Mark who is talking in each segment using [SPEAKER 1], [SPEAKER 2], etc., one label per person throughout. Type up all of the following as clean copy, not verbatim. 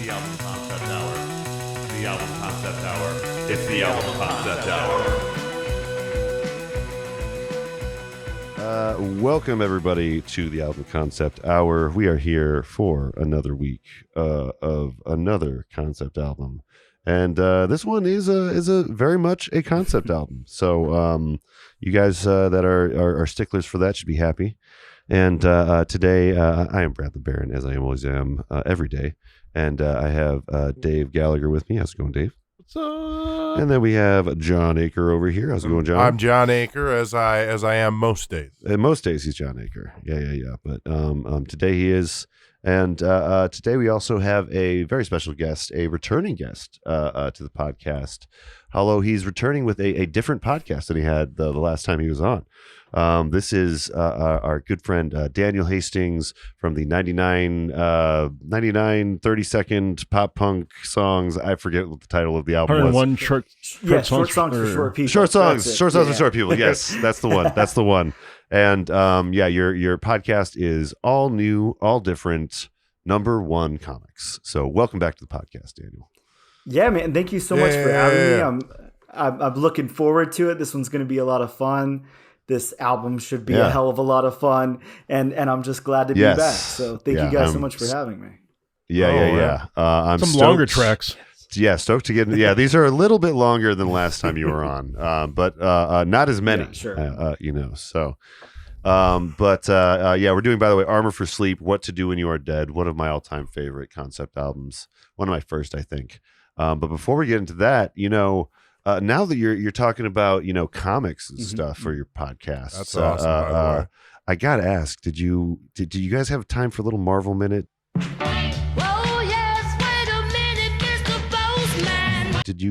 [SPEAKER 1] the Album Concept Hour. The Album Concept Hour. It's the Album Concept Hour.
[SPEAKER 2] Welcome everybody to the Album Concept Hour. We are here for another week of another concept album, and this one is a very much a concept album. So you guys that are sticklers for that should be happy. And today I am Brad the Baron, as I always am every day, and I have Dave Gallagher with me. How's it going, Dave?
[SPEAKER 3] What's up?
[SPEAKER 2] And then we have John Aker over here. How's it going, John?
[SPEAKER 3] I'm John Aker, as I am most days.
[SPEAKER 2] And most days he's John Aker. Yeah. But today he is, and today we also have a very special guest, a returning guest to the podcast. Although he's returning with a different podcast than he had the last time he was on. This is our good friend Daniel Hastings from the 99 30-second pop punk songs. I forget what the title of the album was.
[SPEAKER 4] 101 short songs for short people.
[SPEAKER 2] Short songs for short people. Yes, that's the one. That's the one. And your podcast is all new, all different, number one comics. So welcome back to the podcast, Daniel.
[SPEAKER 4] Yeah, man. Thank you so much for having me. I'm looking forward to it. This one's going to be a lot of fun. This album should be a hell of a lot of fun, and I'm just glad to be back. So thank you guys so much for having me.
[SPEAKER 2] I'm
[SPEAKER 4] some
[SPEAKER 2] stoked.
[SPEAKER 4] longer tracks.
[SPEAKER 2] Yeah, stoked to get. Yeah, these are a little bit longer than last time you were on, but not as many. Yeah,
[SPEAKER 4] sure.
[SPEAKER 2] So. We're doing, by the way, Armor for Sleep, What to Do When You Are Dead, one of my all-time favorite concept albums, one of my first, I think. But before we get into that, now that you're talking about, comics and stuff for your podcast,
[SPEAKER 3] that's awesome. By the way.
[SPEAKER 2] I gotta ask, did you guys have time for a little Marvel minute?
[SPEAKER 5] Oh yes, wait a minute, Mr. Boseman.
[SPEAKER 2] Did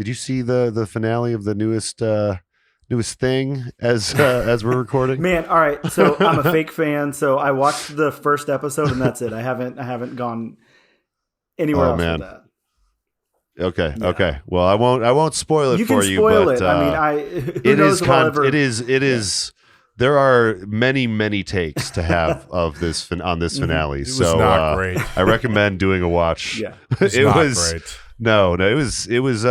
[SPEAKER 2] you see the finale of the newest thing as we're recording?
[SPEAKER 4] Man, all right. So I'm a fake fan, so I watched the first episode and that's it. I haven't gone anywhere else with that.
[SPEAKER 2] Okay. Well, I won't spoil it for you.
[SPEAKER 4] You can spoil
[SPEAKER 2] but,
[SPEAKER 4] it. I mean, it
[SPEAKER 2] is. There are many takes to have of this on this finale.
[SPEAKER 3] It was not great.
[SPEAKER 2] I recommend doing a watch.
[SPEAKER 4] Yeah,
[SPEAKER 3] it was great.
[SPEAKER 2] No, it was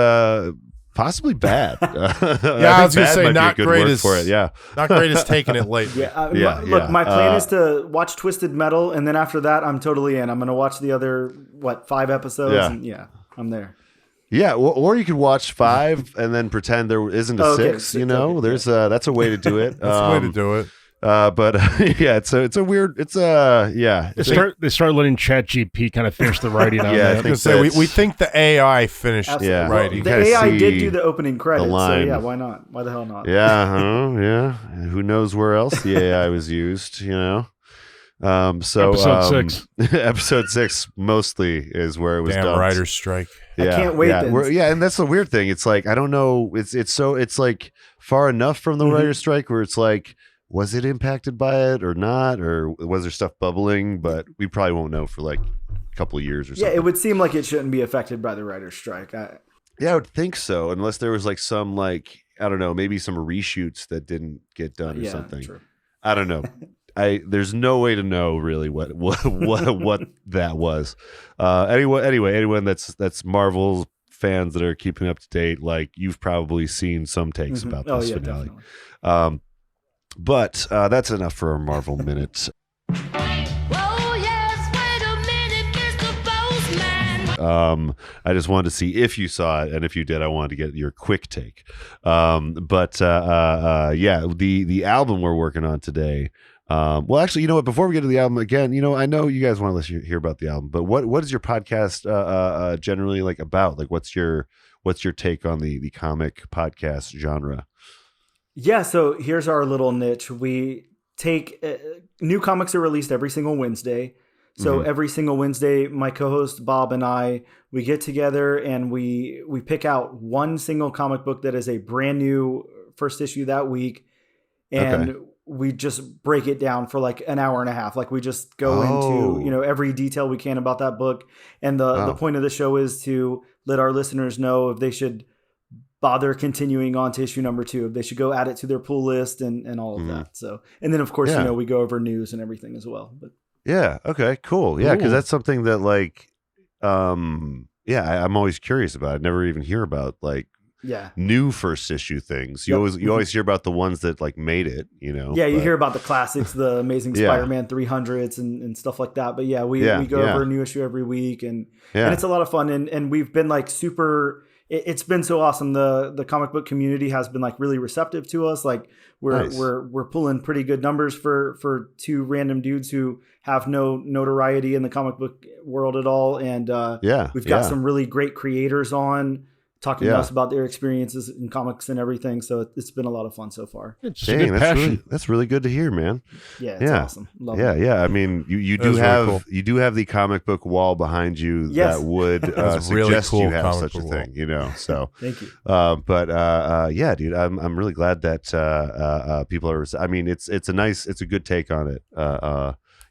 [SPEAKER 2] possibly bad.
[SPEAKER 3] I was gonna say not great as
[SPEAKER 2] for it. Yeah,
[SPEAKER 3] not great as taking it late.
[SPEAKER 4] Look, my plan is to watch Twisted Metal, and then after that, I'm totally in. I'm gonna watch the other 5 episodes.
[SPEAKER 2] Yeah,
[SPEAKER 4] and I'm there.
[SPEAKER 2] Yeah, or you could watch 5 and then pretend there isn't a 6. There's that's a way to do it.
[SPEAKER 3] That's a way to do it.
[SPEAKER 2] It's a weird. They
[SPEAKER 4] start letting ChatGPT kind of finish the writing on
[SPEAKER 2] that.
[SPEAKER 3] I think we think the AI finished the writing.
[SPEAKER 4] Well, the AI did do the opening credits, so yeah, why not? Why the hell not?
[SPEAKER 2] Yeah. Who knows where else the AI was used?
[SPEAKER 4] Episode 6.
[SPEAKER 2] Episode 6 mostly is where it was done.
[SPEAKER 3] Writer's strike.
[SPEAKER 4] I can't wait.
[SPEAKER 2] And that's the weird thing. It's like I don't know. It's like far enough from the writer's strike where it's like, was it impacted by it or not, or was there stuff bubbling? But we probably won't know for like a couple of years or something.
[SPEAKER 4] Yeah, it would seem like it shouldn't be affected by the writer's strike.
[SPEAKER 2] I would think so, unless there was like some I don't know, maybe some reshoots that didn't get done or something. True. I don't know. There's no way to know really what that was. Anyway, anyone that's Marvel fans that are keeping up to date, like you've probably seen some takes about this finale. But that's enough for our Marvel minute.
[SPEAKER 5] Oh yes, wait a minute, Mr. Boseman.
[SPEAKER 2] I just wanted to see if you saw it, and if you did, I wanted to get your quick take. The album we're working on today. Well, actually, you know what? Before we get to the album again, I know you guys want to hear about the album, but what is your podcast generally like about? Like, what's your take on the comic podcast genre?
[SPEAKER 4] Yeah, so here's our little niche. We take new comics are released every single Wednesday. So every single Wednesday, my co-host Bob and I, we get together and we pick out one single comic book that is a brand new first issue that week, and we just break it down for like an hour and a half. Like we just go into every detail we can about that book. And the point of the show is to let our listeners know if they should bother continuing on to issue number 2, if they should go add it to their pull list and all of that. So, and then of course, we go over news and everything as well. But
[SPEAKER 2] yeah. Okay, cool. Yeah. Cause that's something that I'm always curious about. I never even hear about like new first issue things. You always hear about the ones that like made it, you know.
[SPEAKER 4] Yeah, you hear about the classics, the Amazing Spider-Man 300s and stuff like that. But we go over a new issue every week, and it's a lot of fun. And we've been like super. It's been so awesome. The comic book community has been like really receptive to us. Like we're pulling pretty good numbers for two random dudes who have no notoriety in the comic book world at all. And we've got some really great creators on talking to us about their experiences in comics and everything. So it's been a lot of fun so far.
[SPEAKER 2] Dang, that's really good to hear, man.
[SPEAKER 4] Yeah, it's awesome. Love it.
[SPEAKER 2] Yeah. I mean, you do have you do have the comic book wall behind you that would suggest really cool you have such a thing, you know. So
[SPEAKER 4] thank you.
[SPEAKER 2] Yeah, dude, I'm really glad that people are. I mean, it's a good take on it.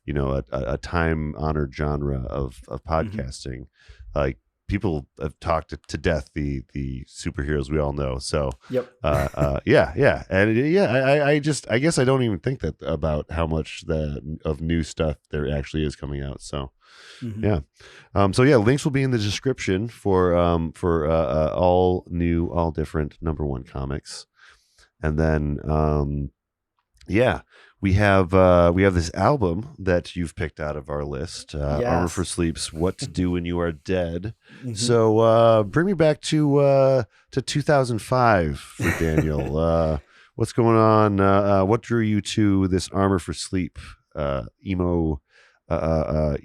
[SPEAKER 2] You know, a time honored genre of podcasting, like. People have talked to death the superheroes we all know. So
[SPEAKER 4] and
[SPEAKER 2] I guess I don't even think that about how much of new stuff there actually is coming out. So links will be in the description for all new, all different #1 comics, and then we have this album that you've picked out of our list, Armor for Sleep's "What to Do When You Are Dead." So bring me back to 2005 for Daniel. What's going on? What drew you to this Armor for Sleep emo kind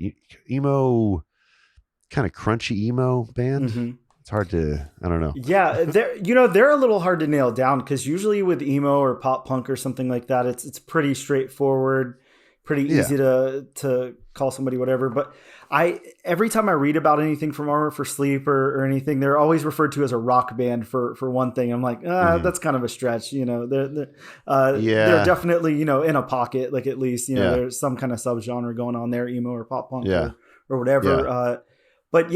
[SPEAKER 2] of crunchy emo band? It's hard to, I don't know.
[SPEAKER 4] Yeah, they're a little hard to nail down because usually with emo or pop punk or something like that, it's pretty straightforward, pretty easy to call somebody whatever. But every time I read about anything from Armor for Sleep or anything, they're always referred to as a rock band for one thing. I'm like, that's kind of a stretch, you know. They're definitely, you know, in a pocket, like at least, you know, there's some kind of subgenre going on there, emo or pop punk or whatever.
[SPEAKER 2] Yeah.
[SPEAKER 4] But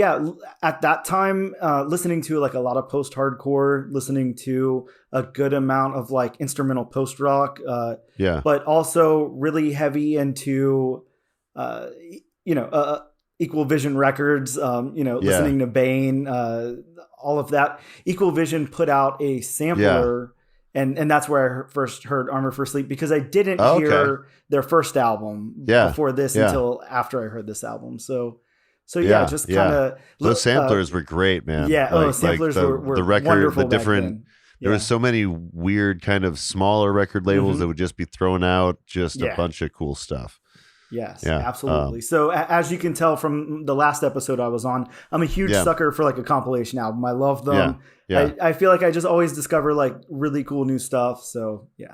[SPEAKER 4] at that time, listening to like a lot of post-hardcore, listening to a good amount of like instrumental post-rock, but also really heavy into, Equal Vision Records, listening to Bane, all of that. Equal Vision put out a sampler, and that's where I first heard Armor for Sleep because I didn't hear their first album before this until after I heard this album. So just kind of
[SPEAKER 2] those samplers were great, man.
[SPEAKER 4] Yeah, samplers were the record, wonderful.
[SPEAKER 2] The different there was so many weird kind of smaller record labels that would just be throwing out just a bunch of cool stuff.
[SPEAKER 4] Yes, absolutely. So as you can tell from the last episode I was on, I'm a huge sucker for like a compilation album. I love them. I feel like I just always discover like really cool new stuff. So
[SPEAKER 2] Yeah.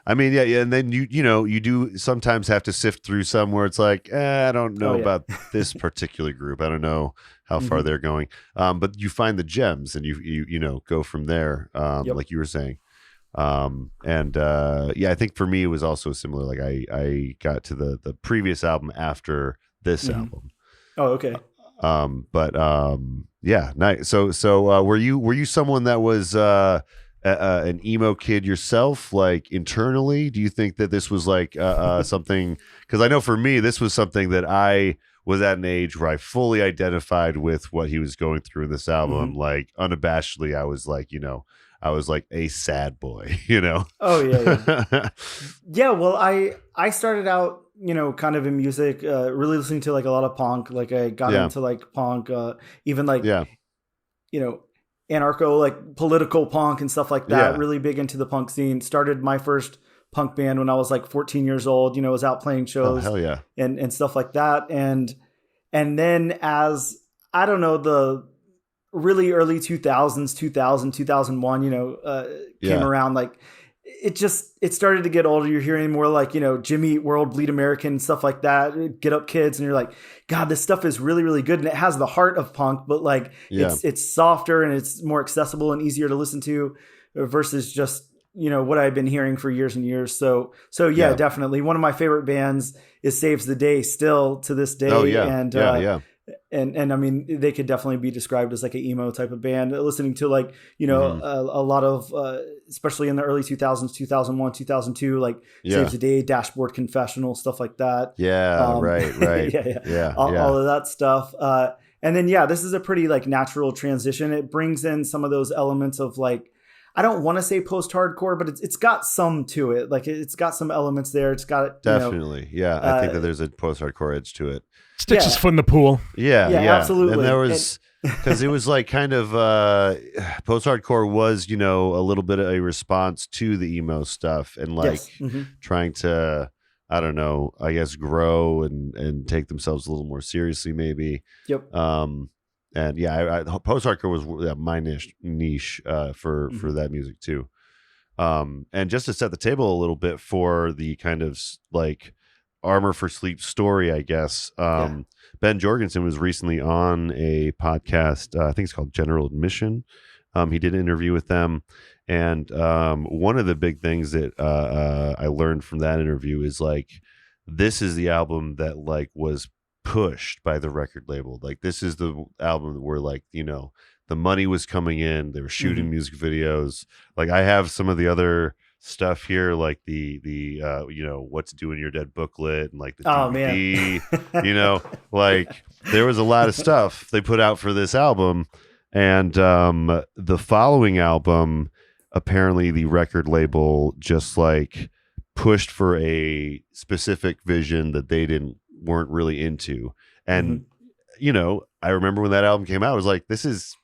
[SPEAKER 2] I mean, and then you do sometimes have to sift through some where it's like, I don't know about this particular group. I don't know how far they're going. But you find the gems and you go from there. Like you were saying. I think for me it was also similar. Like I got to the previous album after this album.
[SPEAKER 4] Oh, okay.
[SPEAKER 2] Nice. So were you someone that was an emo kid yourself, like internally? Do you think that this was like something? Because I know for me, this was something that I was at an age where I fully identified with what he was going through in this album. Like unabashedly, I was like, I was like a sad boy,
[SPEAKER 4] Oh yeah. Yeah. Well, I started out, kind of in music, really listening to like a lot of punk. Like I got into like punk, even like, anarcho, like political punk and stuff like that. Really big into the punk scene. Started my first punk band when I was like 14 years old. Was out playing shows.
[SPEAKER 2] Oh, hell yeah.
[SPEAKER 4] and stuff like that. And then as I don't know, the really early 2000s, 2001, came around, like it started to get older. You're hearing more like, Jimmy Eat World, Bleed American, stuff like that. Get Up Kids. And you're like, God, this stuff is really, really good. And it has the heart of punk, but like it's softer and it's more accessible and easier to listen to versus just, what I've been hearing for years and years. So definitely. One of my favorite bands is Saves the Day still to this day.
[SPEAKER 2] Oh, yeah.
[SPEAKER 4] and I mean, they could definitely be described as like an emo type of band. Listening to like, you know, a lot of, especially in the early 2000s, 2001, 2002, like Save the Day, Dashboard Confessional, stuff like that.
[SPEAKER 2] Yeah, right.
[SPEAKER 4] Yeah. All of that stuff. And then, this is a pretty like natural transition. It brings in some of those elements of like, I don't want to say post-hardcore, but it's got some to it. Like it's got some elements there. It's got
[SPEAKER 2] definitely, I think that there's a post-hardcore edge to it.
[SPEAKER 6] Sticks his foot in the pool.
[SPEAKER 2] Yeah,
[SPEAKER 4] absolutely.
[SPEAKER 2] And there was because it was like kind of post-hardcore was, you know, a little bit of a response to the emo stuff and like trying to, I don't know, I guess grow and take themselves a little more seriously, maybe.
[SPEAKER 4] Yep.
[SPEAKER 2] And post-hardcore was my niche for that music too. And just to set the table a little bit for the kind of like Armor for Sleep story, I guess. Ben Jorgensen was recently on a podcast, I think it's called General Admission. He did an interview with them. And one of the big things that I learned from that interview is like, this is the album that like was pushed by the record label. Like this is the album where like, you know, the money was coming in, they were shooting music videos. Like I have some of the other stuff here, like the you know, What's Doing Your Dead booklet and like the DVD, you know, like there was a lot of stuff they put out for this album. And the following album, apparently the record label just like pushed for a specific vision that they weren't really into. And you know, I remember when that album came out, I was like, this is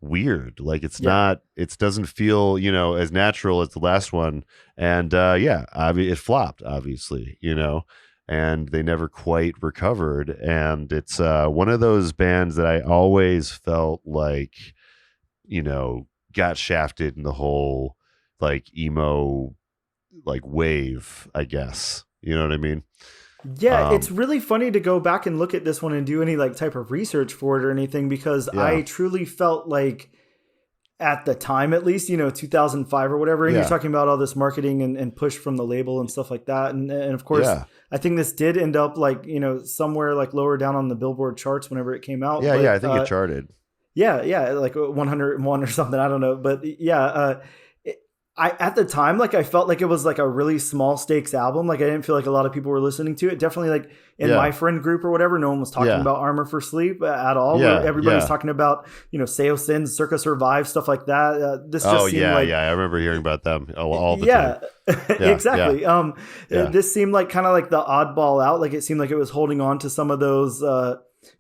[SPEAKER 2] weird. Like it's not, it doesn't feel, you know, as natural as the last one. And it flopped, obviously, you know, and they never quite recovered. And it's one of those bands that I always felt like, you know, got shafted in the whole like emo like wave, I guess. You know what I mean?
[SPEAKER 4] Yeah, it's really funny to go back and look at this one and do any like type of research for it or anything, because I truly felt like at the time, at least, you know, 2005 or whatever, and you're talking about all this marketing and push from the label and stuff like that. And of course, I think this did end up like, you know, somewhere like lower down on the Billboard charts whenever it came out.
[SPEAKER 2] Yeah, I think it charted.
[SPEAKER 4] Yeah, like 101 or something. I don't know. But I at the time, like I felt like it was like a really small stakes album. Like I didn't feel like a lot of people were listening to it. Definitely like in my friend group or whatever, no one was talking about Armor for Sleep at all. Everybody's talking about, you know, Seo Sin, Circa Survive, stuff like that. This just seemed like,
[SPEAKER 2] I remember hearing about them all the time.
[SPEAKER 4] Exactly. This seemed like kind of like the oddball out. Like it seemed like it was holding on to some of those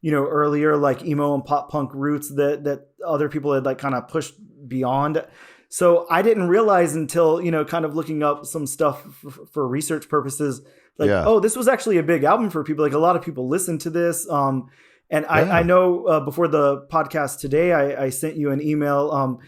[SPEAKER 4] you know, earlier like emo and pop punk roots that other people had like kind of pushed beyond. So I didn't realize until, you know, kind of looking up some stuff for research purposes, like, oh, this was actually a big album for people. Like a lot of people listened to this. I know before the podcast today, I sent you an email.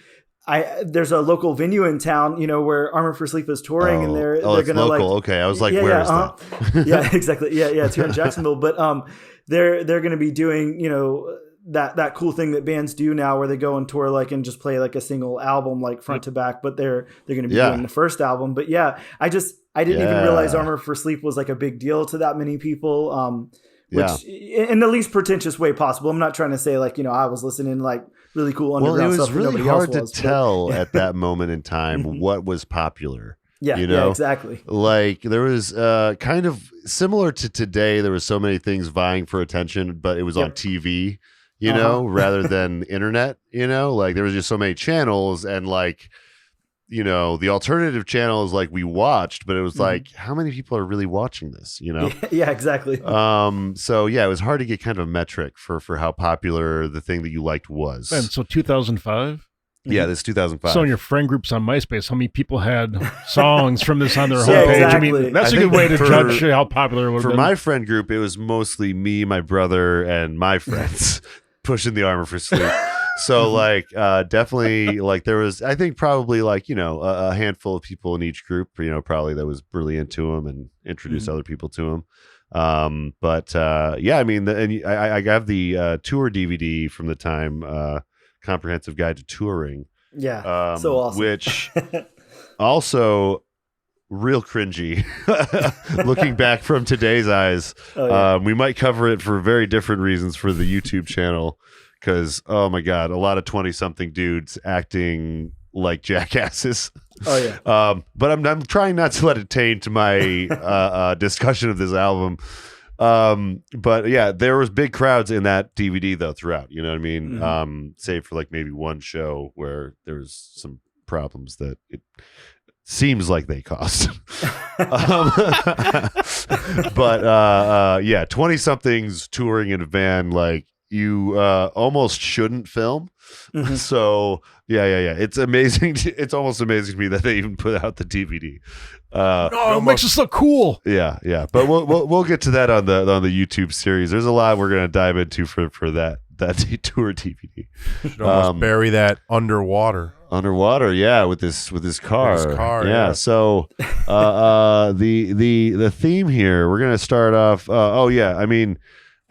[SPEAKER 4] There's a local venue in town, you know, where Armor for Sleep is touring, and they're going to like,
[SPEAKER 2] okay. I was like, where is that?
[SPEAKER 4] Yeah, exactly. Yeah. It's here in Jacksonville, but they're going to be doing, you know, that cool thing that bands do now where they go and tour like and just play like a single album like front to back, but they're going to be doing the first album. But I didn't even realize Armor for Sleep was like a big deal to that many people, which in the least pretentious way possible. I'm not trying to say like, you know, I was listening like really cool underground stuff.
[SPEAKER 2] Well, it was really hard to tell at that moment in time what was popular.
[SPEAKER 4] Yeah,
[SPEAKER 2] you know?
[SPEAKER 4] Exactly.
[SPEAKER 2] Like there was kind of similar to today. There was so many things vying for attention, but it was on TV. You know, rather than internet, you know, like there was just so many channels, and like, you know, the alternative channels like we watched, but it was like, how many people are really watching this, you know?
[SPEAKER 4] Yeah, exactly.
[SPEAKER 2] So it was hard to get kind of a metric for how popular the thing that you liked was.
[SPEAKER 6] And so 2005?
[SPEAKER 2] Yeah, this 2005.
[SPEAKER 6] So in your friend groups on MySpace, how many people had songs from this on their homepage?
[SPEAKER 4] Exactly.
[SPEAKER 6] I mean, that's a good way to judge how popular it was.
[SPEAKER 2] For my friend group, it was mostly me, my brother, and my friends pushing the Armor for Sleep. So like definitely like there was, I think probably like, you know, a handful of people in each group, you know, probably that was really into them and introduced other people to them. I mean, and I have the tour DVD from the time, Comprehensive Guide to Touring.
[SPEAKER 4] Yeah. So awesome.
[SPEAKER 2] Which also real cringy looking back from today's eyes. We might cover it for very different reasons for the YouTube channel because, oh my God, a lot of 20-something dudes acting like jackasses.
[SPEAKER 4] Oh yeah.
[SPEAKER 2] But I'm trying not to let it taint my discussion of this album. But yeah, there was big crowds in that DVD though throughout, you know what I mean? Save for like maybe one show where there was some problems that it seems like they caused. But yeah, 20-somethings touring in a van, like you almost shouldn't film. So yeah. It's amazing. It's almost amazing to me that they even put out the DVD.
[SPEAKER 6] It makes us look cool.
[SPEAKER 2] Yeah. But we'll get to that on the YouTube series. There's a lot we're gonna dive into for that tour DVD.
[SPEAKER 3] Should almost bury that underwater.
[SPEAKER 2] Yeah, with this car. Yeah. So the theme here, we're gonna start off. I mean,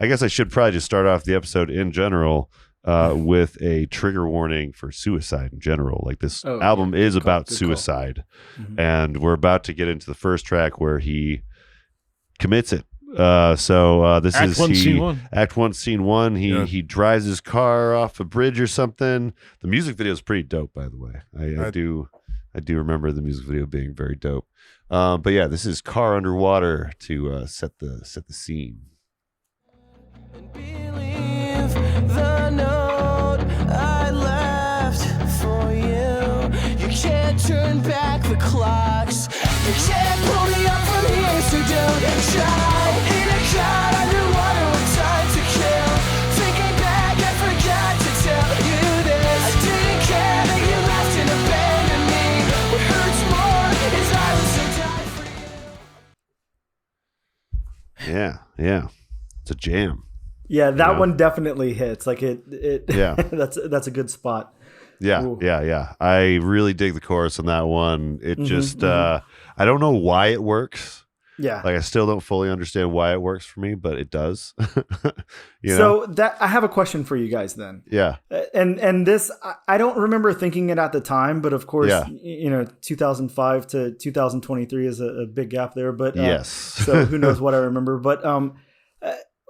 [SPEAKER 2] I guess I should probably just start off the episode in general with a trigger warning for suicide in general. Like this album is about suicide, and we're about to get into the first track where he commits it. So this
[SPEAKER 6] Act
[SPEAKER 2] is
[SPEAKER 6] one, scene one.
[SPEAKER 2] Act 1, Scene 1. He drives his car off a bridge or something. The music video is pretty dope, by the way. I do remember the music video being very dope. But yeah, this is Car Underwater to set the scene.
[SPEAKER 7] Believe the note I left for you. You can't turn back the clocks. You can't pull me up from here, so don't try. In a car underwater with time to kill. Thinking back, I forgot to tell you this. I didn't care that you left and abandoned me. What hurts more is I was so tired for you.
[SPEAKER 2] Yeah. It's a jam.
[SPEAKER 4] Yeah, that one definitely hits. Like it
[SPEAKER 2] Yeah.
[SPEAKER 4] that's a good spot.
[SPEAKER 2] Yeah.
[SPEAKER 4] Ooh.
[SPEAKER 2] Yeah. I really dig the chorus on that one. It just I don't know why it works.
[SPEAKER 4] Yeah.
[SPEAKER 2] Like I still don't fully understand why it works for me, but it does.
[SPEAKER 4] So that I have a question for you guys then.
[SPEAKER 2] Yeah.
[SPEAKER 4] And this I don't remember thinking it at the time, but of course, 2005 to 2023 is a big gap there. But
[SPEAKER 2] yes.
[SPEAKER 4] So who knows what I remember? But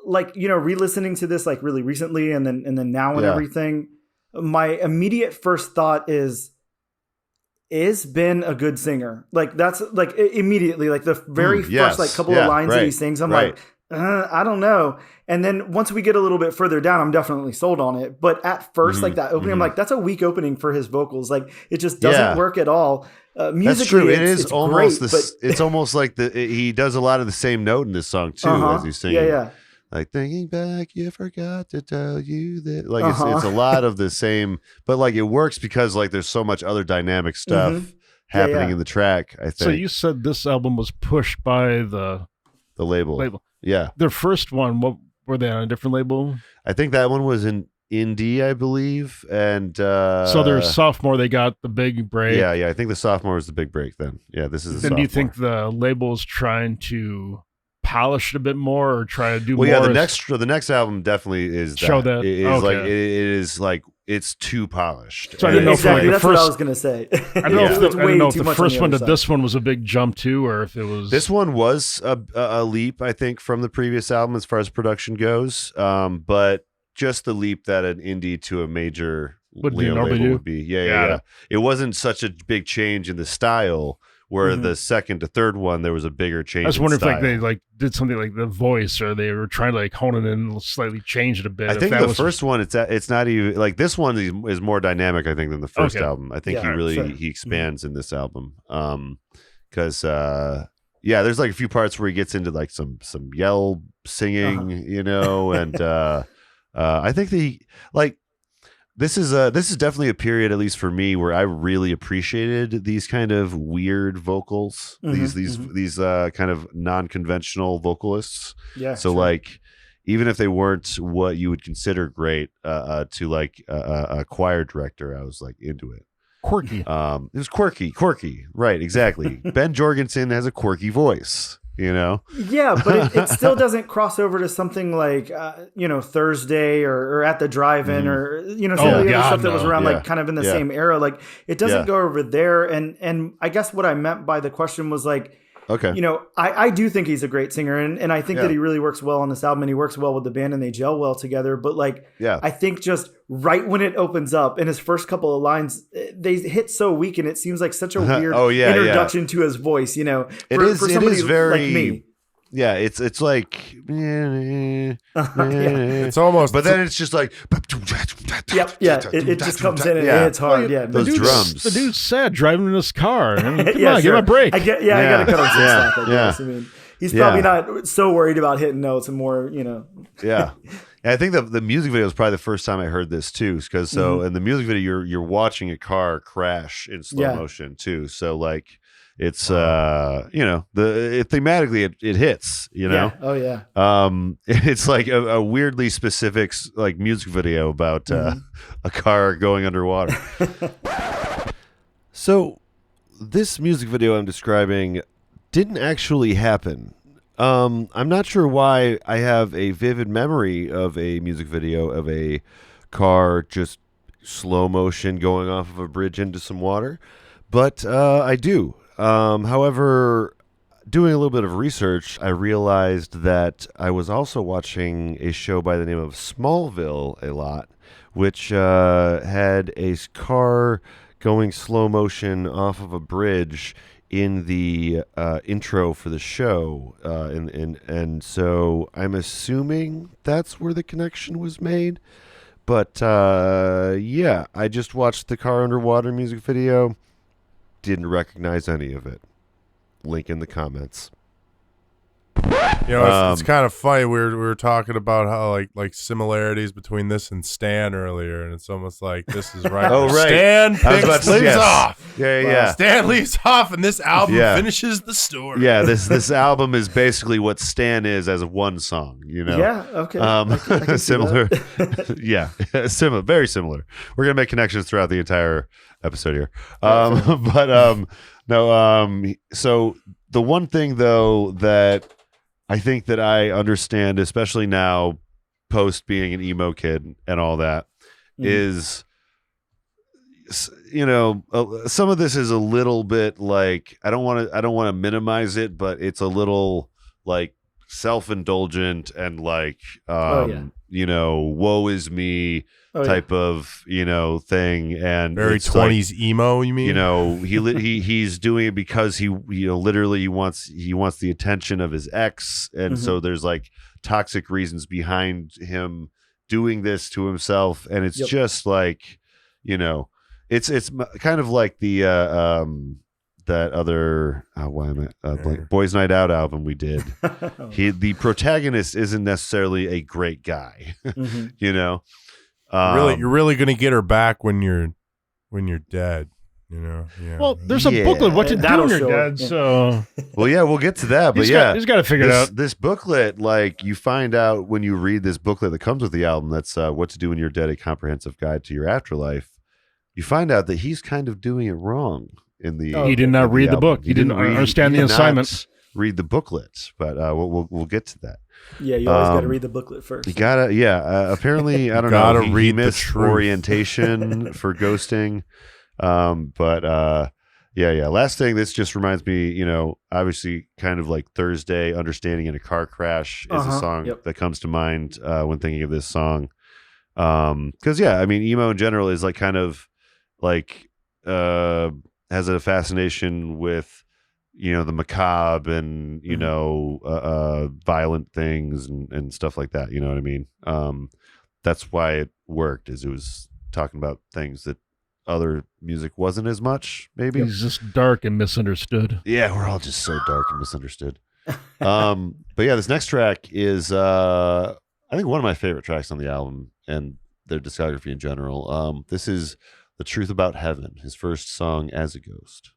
[SPEAKER 4] like re-listening to this like really recently, and then now and everything, my immediate first thought is Ben a good singer? Like that's like immediately like the very first like couple of lines that he sings, I'm like, I don't know. And then once we get a little bit further down, I'm definitely sold on it. But at first, like that opening, I'm like, that's a weak opening for his vocals. Like it just doesn't work at all. Musically,
[SPEAKER 2] that's true. It's almost
[SPEAKER 4] great,
[SPEAKER 2] it's almost like he does a lot of the same note in this song too as he's singing.
[SPEAKER 4] Yeah.
[SPEAKER 2] Like thinking back, you forgot to tell you that. Like it's a lot of the same, but like it works because like there's so much other dynamic stuff happening in the track. I think.
[SPEAKER 6] So you said this album was pushed by the
[SPEAKER 2] label. Yeah,
[SPEAKER 6] their first one. What were they on, a different label?
[SPEAKER 2] I think that one was an indie, I believe, and
[SPEAKER 6] so their sophomore they got the big break.
[SPEAKER 2] Yeah. I think the sophomore was the big break. Then this is.
[SPEAKER 6] Then do you think the label's trying to polish it a bit more or try to do more?
[SPEAKER 2] Yeah, the next album definitely is
[SPEAKER 6] show that
[SPEAKER 2] it is like it is like it's too polished.
[SPEAKER 6] So I didn't know
[SPEAKER 4] exactly.
[SPEAKER 6] if
[SPEAKER 4] that's what I was gonna say.
[SPEAKER 6] I don't know if the first one to this one was a big jump too, or if it was.
[SPEAKER 2] This one was a leap, I think, from the previous album as far as production goes. But just the leap that an indie to a major label would be. Yeah. It wasn't such a big change in the style. Where the second to third one, there was a bigger change.
[SPEAKER 6] I was wondering if like they like did something like the voice, or they were trying to like hone it in and slightly change it a bit.
[SPEAKER 2] I think the first one, it's not even like this one is more dynamic, I think, than the first album. I think he expands in this album. Because there's like a few parts where he gets into like some yell singing, and I think This is definitely a period, at least for me, where I really appreciated these kind of weird vocals, these kind of non-conventional vocalists.
[SPEAKER 4] Yeah.
[SPEAKER 2] So like, even if they weren't what you would consider great, to like a choir director, I was like into it.
[SPEAKER 6] Quirky.
[SPEAKER 2] It was quirky, right? Exactly. Ben Jorgensen has a quirky voice.
[SPEAKER 4] Yeah, but it still doesn't cross over to something like, Thursday or At the Drive-In or, some of the other stuff that was around like kind of in the same era. Like it doesn't go over there. And I guess what I meant by the question was like,
[SPEAKER 2] okay,
[SPEAKER 4] I do think he's a great singer and I think that he really works well on this album and he works well with the band and they gel well together. But like, I think just right when it opens up in his first couple of lines, they hit so weak and it seems like such a weird introduction to his voice, for somebody
[SPEAKER 2] very,
[SPEAKER 4] like me.
[SPEAKER 2] Yeah, it's like
[SPEAKER 3] it's almost,
[SPEAKER 2] but then it's just like
[SPEAKER 4] it just comes in and it's hard.
[SPEAKER 2] Those drums.
[SPEAKER 6] The dude's sad driving in his car. I mean, come on, give him a break.
[SPEAKER 4] I gotta cut him some slack. I guess. I mean, he's probably not so worried about hitting notes and more,
[SPEAKER 2] Yeah. And I think the music video is probably the first time I heard this too, because in the music video you're watching a car crash in slow motion too. So like it's thematically it hits, it's like a weirdly specific like music video about a car going underwater. So this music video I'm describing didn't actually happen. I'm not sure why I have a vivid memory of a music video of a car just slow motion going off of a bridge into some water, but I do. However, doing a little bit of research, I realized that I was also watching a show by the name of Smallville a lot, which had a car going slow motion off of a bridge in the intro for the show, and so I'm assuming that's where the connection was made. But I just watched the car underwater music video. Didn't recognize any of it. Link in the comments.
[SPEAKER 3] It's kind of funny. We were talking about how like similarities between this and Stan earlier, and it's almost like this is right.
[SPEAKER 2] Oh, right.
[SPEAKER 3] Stan leaves off.
[SPEAKER 2] Yeah.
[SPEAKER 3] Stan leaves off, and this album finishes the story.
[SPEAKER 2] Yeah, this album is basically what Stan is as one song.
[SPEAKER 4] Yeah. Okay. I can
[SPEAKER 2] similar. Similar. Very similar. We're gonna make connections throughout the entire episode here. So the one thing though that I think that I understand, especially now, post being an emo kid and all that, is, some of this is a little bit like I don't want to minimize it, but it's a little like self-indulgent and like woe is me type of thing, and
[SPEAKER 3] very 20s like, emo. You mean
[SPEAKER 2] he's doing it because he literally he wants the attention of his ex, and so there's like toxic reasons behind him doing this to himself, and it's just like it's kind of like the that other Boys Night Out album we did. The protagonist isn't necessarily a great guy.
[SPEAKER 3] You're really gonna get her back when you're dead.
[SPEAKER 6] Well, there's a booklet what to do when you're dead. So
[SPEAKER 2] we'll get to that. But
[SPEAKER 6] he's got to figure it out.
[SPEAKER 2] This booklet, like you find out when you read this booklet that comes with the album, that's What to Do When You're Dead: A Comprehensive Guide to Your Afterlife. You find out that he's kind of doing it wrong in the.
[SPEAKER 6] He did not read the book. He didn't understand the assignment.
[SPEAKER 2] Read the booklet, but we'll get to that.
[SPEAKER 4] Yeah, you always got to read the booklet first.
[SPEAKER 2] You gotta, apparently, I don't know. He missed orientation for ghosting. Last thing, this just reminds me, obviously kind of like Thursday, Understanding in a Car Crash is a song that comes to mind when thinking of this song. Because emo in general is like kind of like has a fascination with the macabre and violent things and stuff like that. You know what I mean? That's why it worked, is it was talking about things that other music wasn't as much. Maybe
[SPEAKER 6] he's just dark and misunderstood.
[SPEAKER 2] Yeah, we're all just so dark and misunderstood. But this next track is I think one of my favorite tracks on the album and their discography in general. This is The Truth About Heaven, his first song as a ghost.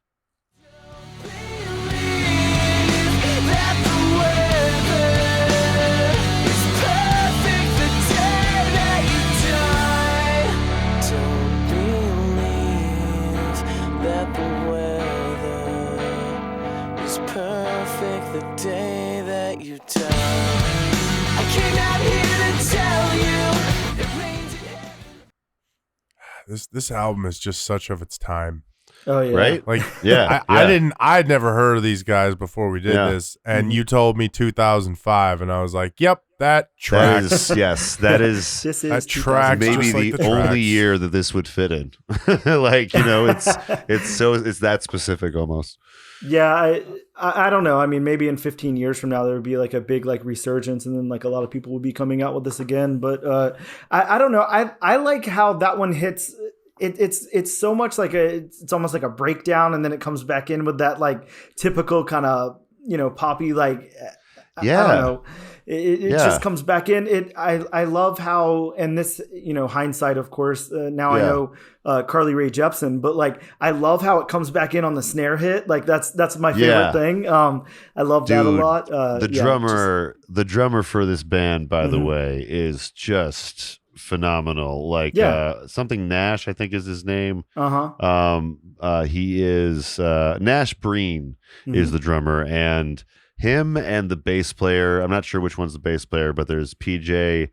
[SPEAKER 7] Perfect the day I came out here to tell you it rains in
[SPEAKER 3] This album is just such of its time.
[SPEAKER 4] Oh yeah.
[SPEAKER 2] Right?
[SPEAKER 3] Like,
[SPEAKER 2] Yeah.
[SPEAKER 3] I'd never heard of these guys before we did
[SPEAKER 2] Yeah.
[SPEAKER 3] this, and you told me 2005, and I was like, "Yep, that
[SPEAKER 2] That
[SPEAKER 3] tracks."
[SPEAKER 2] is, yes, that is
[SPEAKER 4] This
[SPEAKER 3] That
[SPEAKER 4] is
[SPEAKER 3] tracks
[SPEAKER 4] 2005.
[SPEAKER 2] maybe
[SPEAKER 3] just like
[SPEAKER 2] the
[SPEAKER 3] the
[SPEAKER 2] only
[SPEAKER 3] tracks.
[SPEAKER 2] year that this would fit in. Like, you know, it's that specific almost.
[SPEAKER 4] Yeah, I don't know. I mean, maybe in 15 years from now there would be like a big like resurgence, and then like a lot of people would be coming out with this again. But I don't know. I like how that one hits. It's so much like it's almost like a breakdown, and then it comes back in with that like typical kind of, you know, poppy like I
[SPEAKER 2] Yeah.
[SPEAKER 4] don't know. It just comes back in. I love how, and this, you know, hindsight, of course. Now I
[SPEAKER 2] Yeah.
[SPEAKER 4] know Carly Rae Jepsen, but like I love how it comes back in on the snare hit. Like that's my favorite thing. I love that a
[SPEAKER 2] Dude,
[SPEAKER 4] lot.
[SPEAKER 2] The drummer for this band, by the way, is just phenomenal. Like something Nash, I think is his name. He is Nash Breen is the drummer, and him and the bass player, I'm not sure which one's the bass player, but there's PJ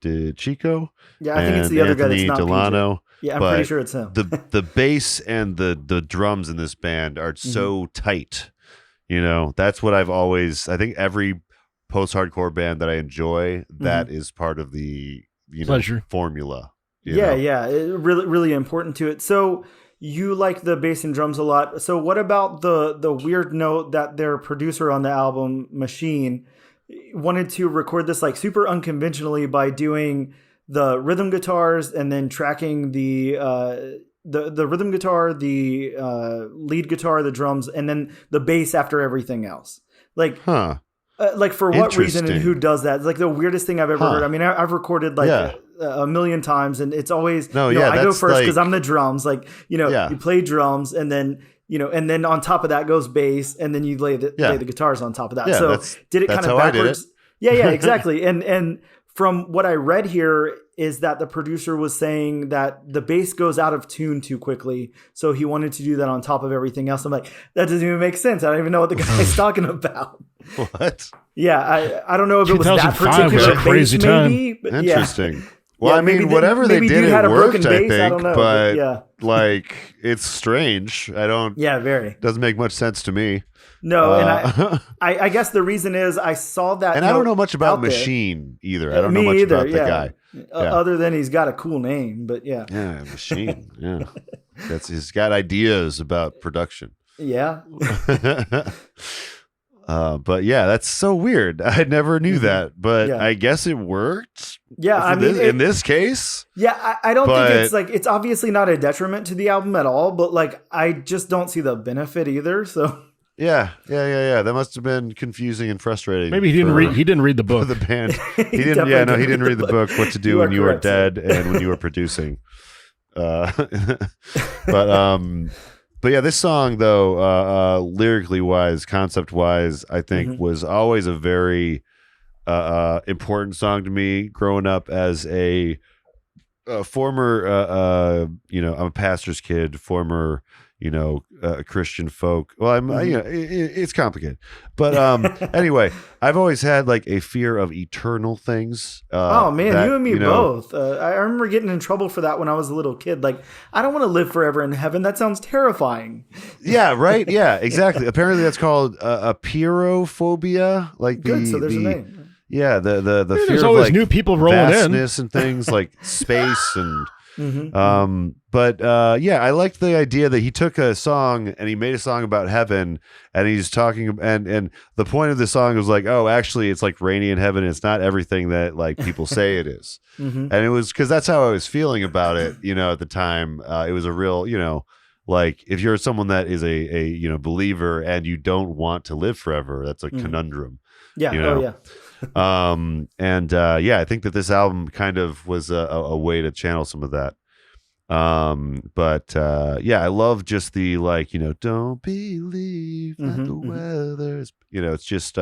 [SPEAKER 2] DeChico.
[SPEAKER 4] Yeah, I think it's the other guy that's
[SPEAKER 2] Anthony
[SPEAKER 4] not
[SPEAKER 2] Delano.
[SPEAKER 4] PJ. Yeah, I'm
[SPEAKER 2] but
[SPEAKER 4] pretty sure it's him.
[SPEAKER 2] the bass and the drums in this band are so tight. You know, that's what I've always, I think every post-hardcore band that I enjoy, that is part of the, you know,
[SPEAKER 6] Pleasure.
[SPEAKER 2] formula. you
[SPEAKER 4] Yeah,
[SPEAKER 2] know?
[SPEAKER 4] yeah, really, really important to it. So you like the bass and drums a lot. So what about the weird note that their producer on the album, Machine, wanted to record this like super unconventionally by doing the rhythm guitars and then tracking the rhythm guitar, the lead guitar, the drums, and then the bass after everything else. Like, like for what reason and who does that? It's like the weirdest thing I've ever heard. I mean, I've recorded like a million times, and it's always I go first because I'm the drums. Like, you know, you play drums, and then and then on top of that goes bass, and then you lay the guitars on top of that.
[SPEAKER 2] Yeah,
[SPEAKER 4] so did it kind of backwards? Yeah, exactly. And from what I read here is that the producer was saying that the bass goes out of tune too quickly, so he wanted to do that on top of everything else. I'm like, that doesn't even make sense. I don't even know what the guy's talking about.
[SPEAKER 2] What?
[SPEAKER 4] Yeah, I don't know if it was that
[SPEAKER 6] 2005 was
[SPEAKER 4] particular
[SPEAKER 6] a crazy
[SPEAKER 4] bass,
[SPEAKER 6] time.
[SPEAKER 4] maybe. But
[SPEAKER 2] Interesting.
[SPEAKER 4] Yeah.
[SPEAKER 2] Well,
[SPEAKER 4] Yeah,
[SPEAKER 2] I mean,
[SPEAKER 4] maybe
[SPEAKER 2] whatever they
[SPEAKER 4] maybe
[SPEAKER 2] did,
[SPEAKER 4] dude
[SPEAKER 2] it
[SPEAKER 4] had a
[SPEAKER 2] worked,
[SPEAKER 4] broken
[SPEAKER 2] I
[SPEAKER 4] bass,
[SPEAKER 2] think.
[SPEAKER 4] I don't know,
[SPEAKER 2] but
[SPEAKER 4] yeah.
[SPEAKER 2] like, it's strange. I don't.
[SPEAKER 4] Yeah, very.
[SPEAKER 2] Doesn't make much sense to me.
[SPEAKER 4] No, and I guess the reason is I saw that.
[SPEAKER 2] And I don't know much about
[SPEAKER 4] out there.
[SPEAKER 2] Machine either. I don't know
[SPEAKER 4] Me
[SPEAKER 2] much
[SPEAKER 4] either,
[SPEAKER 2] about the guy.
[SPEAKER 4] Other than he's got a cool name, but yeah.
[SPEAKER 2] Yeah, Machine. Yeah, he's got ideas about production.
[SPEAKER 4] Yeah.
[SPEAKER 2] But yeah, that's so weird. I never knew that, but
[SPEAKER 4] Yeah.
[SPEAKER 2] I guess it worked.
[SPEAKER 4] Yeah, I mean,
[SPEAKER 2] in this case,
[SPEAKER 4] yeah, I don't think it's like, it's obviously not a detriment to the album at all, but like, I just don't see the benefit either. So
[SPEAKER 2] yeah. That must have been confusing and frustrating.
[SPEAKER 6] Maybe he didn't read. He didn't read the
[SPEAKER 2] for
[SPEAKER 6] book.
[SPEAKER 2] the band. He
[SPEAKER 4] He
[SPEAKER 2] didn't.
[SPEAKER 4] definitely
[SPEAKER 2] He didn't read the book. What to do
[SPEAKER 4] You
[SPEAKER 2] when
[SPEAKER 4] are
[SPEAKER 2] you are
[SPEAKER 4] correct, sir.
[SPEAKER 2] dead and when you are producing. But yeah, this song though, lyrically wise, concept wise, I think was always a very important song to me growing up as a former, I'm a pastor's kid, former, Christian folk. Well, it's complicated, but anyway, I've always had like a fear of eternal things.
[SPEAKER 4] oh man,
[SPEAKER 2] that,
[SPEAKER 4] you and me both. I remember getting in trouble for that when I was a little kid. Like, I don't want to live forever in heaven. That sounds terrifying.
[SPEAKER 2] Yeah, right. Yeah, exactly. Apparently, that's called apeirophobia. Like
[SPEAKER 4] Good, so there's a name.
[SPEAKER 2] Yeah, the fear
[SPEAKER 6] There's
[SPEAKER 2] of
[SPEAKER 6] always
[SPEAKER 2] like
[SPEAKER 6] new people rolling in.
[SPEAKER 2] vastness and things like space and. But I liked the idea that he took a song and he made a song about heaven, and he's talking and the point of the song was like, oh, actually it's like rainy in heaven. It's not everything that like people say it is. And it was because that's how I was feeling about it, at the time. It was a real, like if you're someone that is a believer and you don't want to live forever, that's a conundrum.
[SPEAKER 4] Yeah. Oh yeah.
[SPEAKER 2] I think that this album kind of was a way to channel some of that. I love just the like, don't believe that the weather's, it's just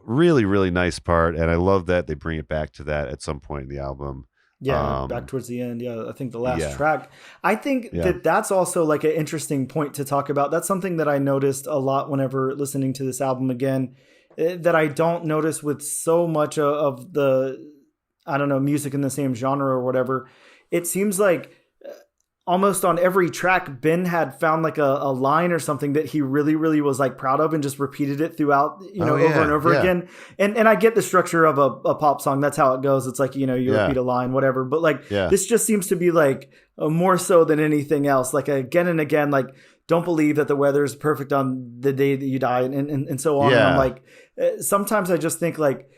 [SPEAKER 2] really, really nice part. And I love that they bring it back to that at some point in the album.
[SPEAKER 4] Yeah, back towards the end. Yeah, I think the last track. I think that's also like an interesting point to talk about. That's something that I noticed a lot whenever listening to this album again, that I don't notice with so much of the, I don't know, music in the same genre or whatever. It seems like almost on every track, Ben had found like a line or something that he really, really was like proud of and just repeated it throughout, over and over again. And I get the structure of a pop song. That's how it goes. It's like, you repeat a line, whatever. But like, this just seems to be like more so than anything else. Like again and again, like, don't believe that the weather is perfect on the day that you die and so on. And I'm like, sometimes I just think like,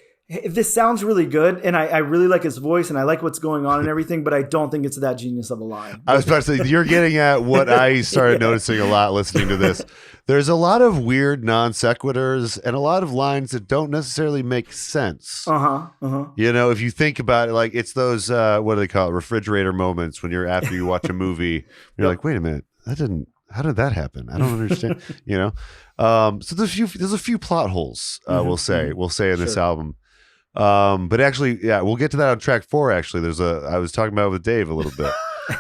[SPEAKER 4] this sounds really good, and I really like his voice, and I like what's going on and everything, but I don't think it's that genius of a line.
[SPEAKER 2] I was about to say, you're getting at what I started noticing a lot listening to this. There's a lot of weird non sequiturs and a lot of lines that don't necessarily make sense. If you think about it, like it's those what do they call it, refrigerator moments when after you watch a movie, you're like, wait a minute, how did that happen? I don't understand. So there's a few plot holes. We'll say in this album. But actually, we'll get to that on track 4. Actually, I was talking about it with Dave a little bit.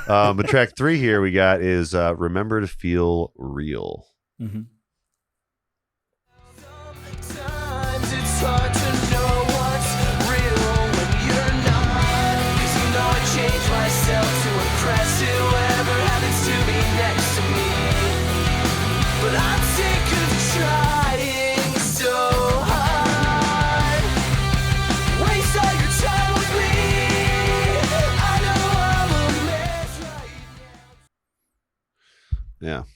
[SPEAKER 2] But track 3 here we got is Remember to Feel Real.
[SPEAKER 7] Sometimes it's hard to know what's real when you're not. 'Cause I change myself to impress whoever happens to be next to me. But I'm sick of trying so hard. Waste all your time with me. I know I'm a mess right now.
[SPEAKER 2] Yeah.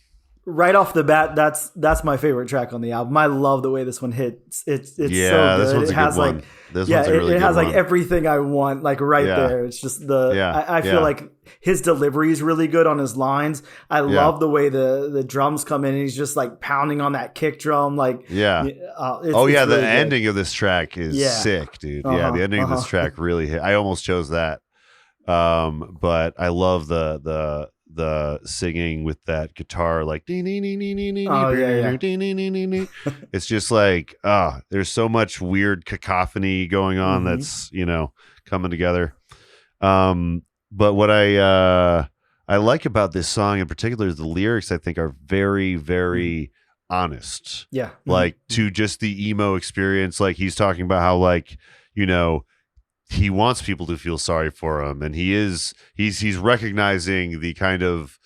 [SPEAKER 4] Right off the bat, that's my favorite track on the album. I love the way this one hits. It's so good.
[SPEAKER 2] This one's a good one. This one's a really
[SPEAKER 4] it has
[SPEAKER 2] good
[SPEAKER 4] like
[SPEAKER 2] one.
[SPEAKER 4] everything I want, like right there. It's just I feel like his delivery is really good on his lines. I love the way the drums come in and he's just like pounding on that kick drum. Like
[SPEAKER 2] the
[SPEAKER 4] really
[SPEAKER 2] ending of this track is sick, dude. Yeah, the ending of this track really hit. I almost chose that. But I love the singing with that guitar, like it's just like there's so much weird cacophony going on that's coming together. But what I like about this song in particular is the lyrics. I think are very, very honest. Like to just the emo experience. Like he's talking about how like he wants people to feel sorry for him, and he's recognizing the kind of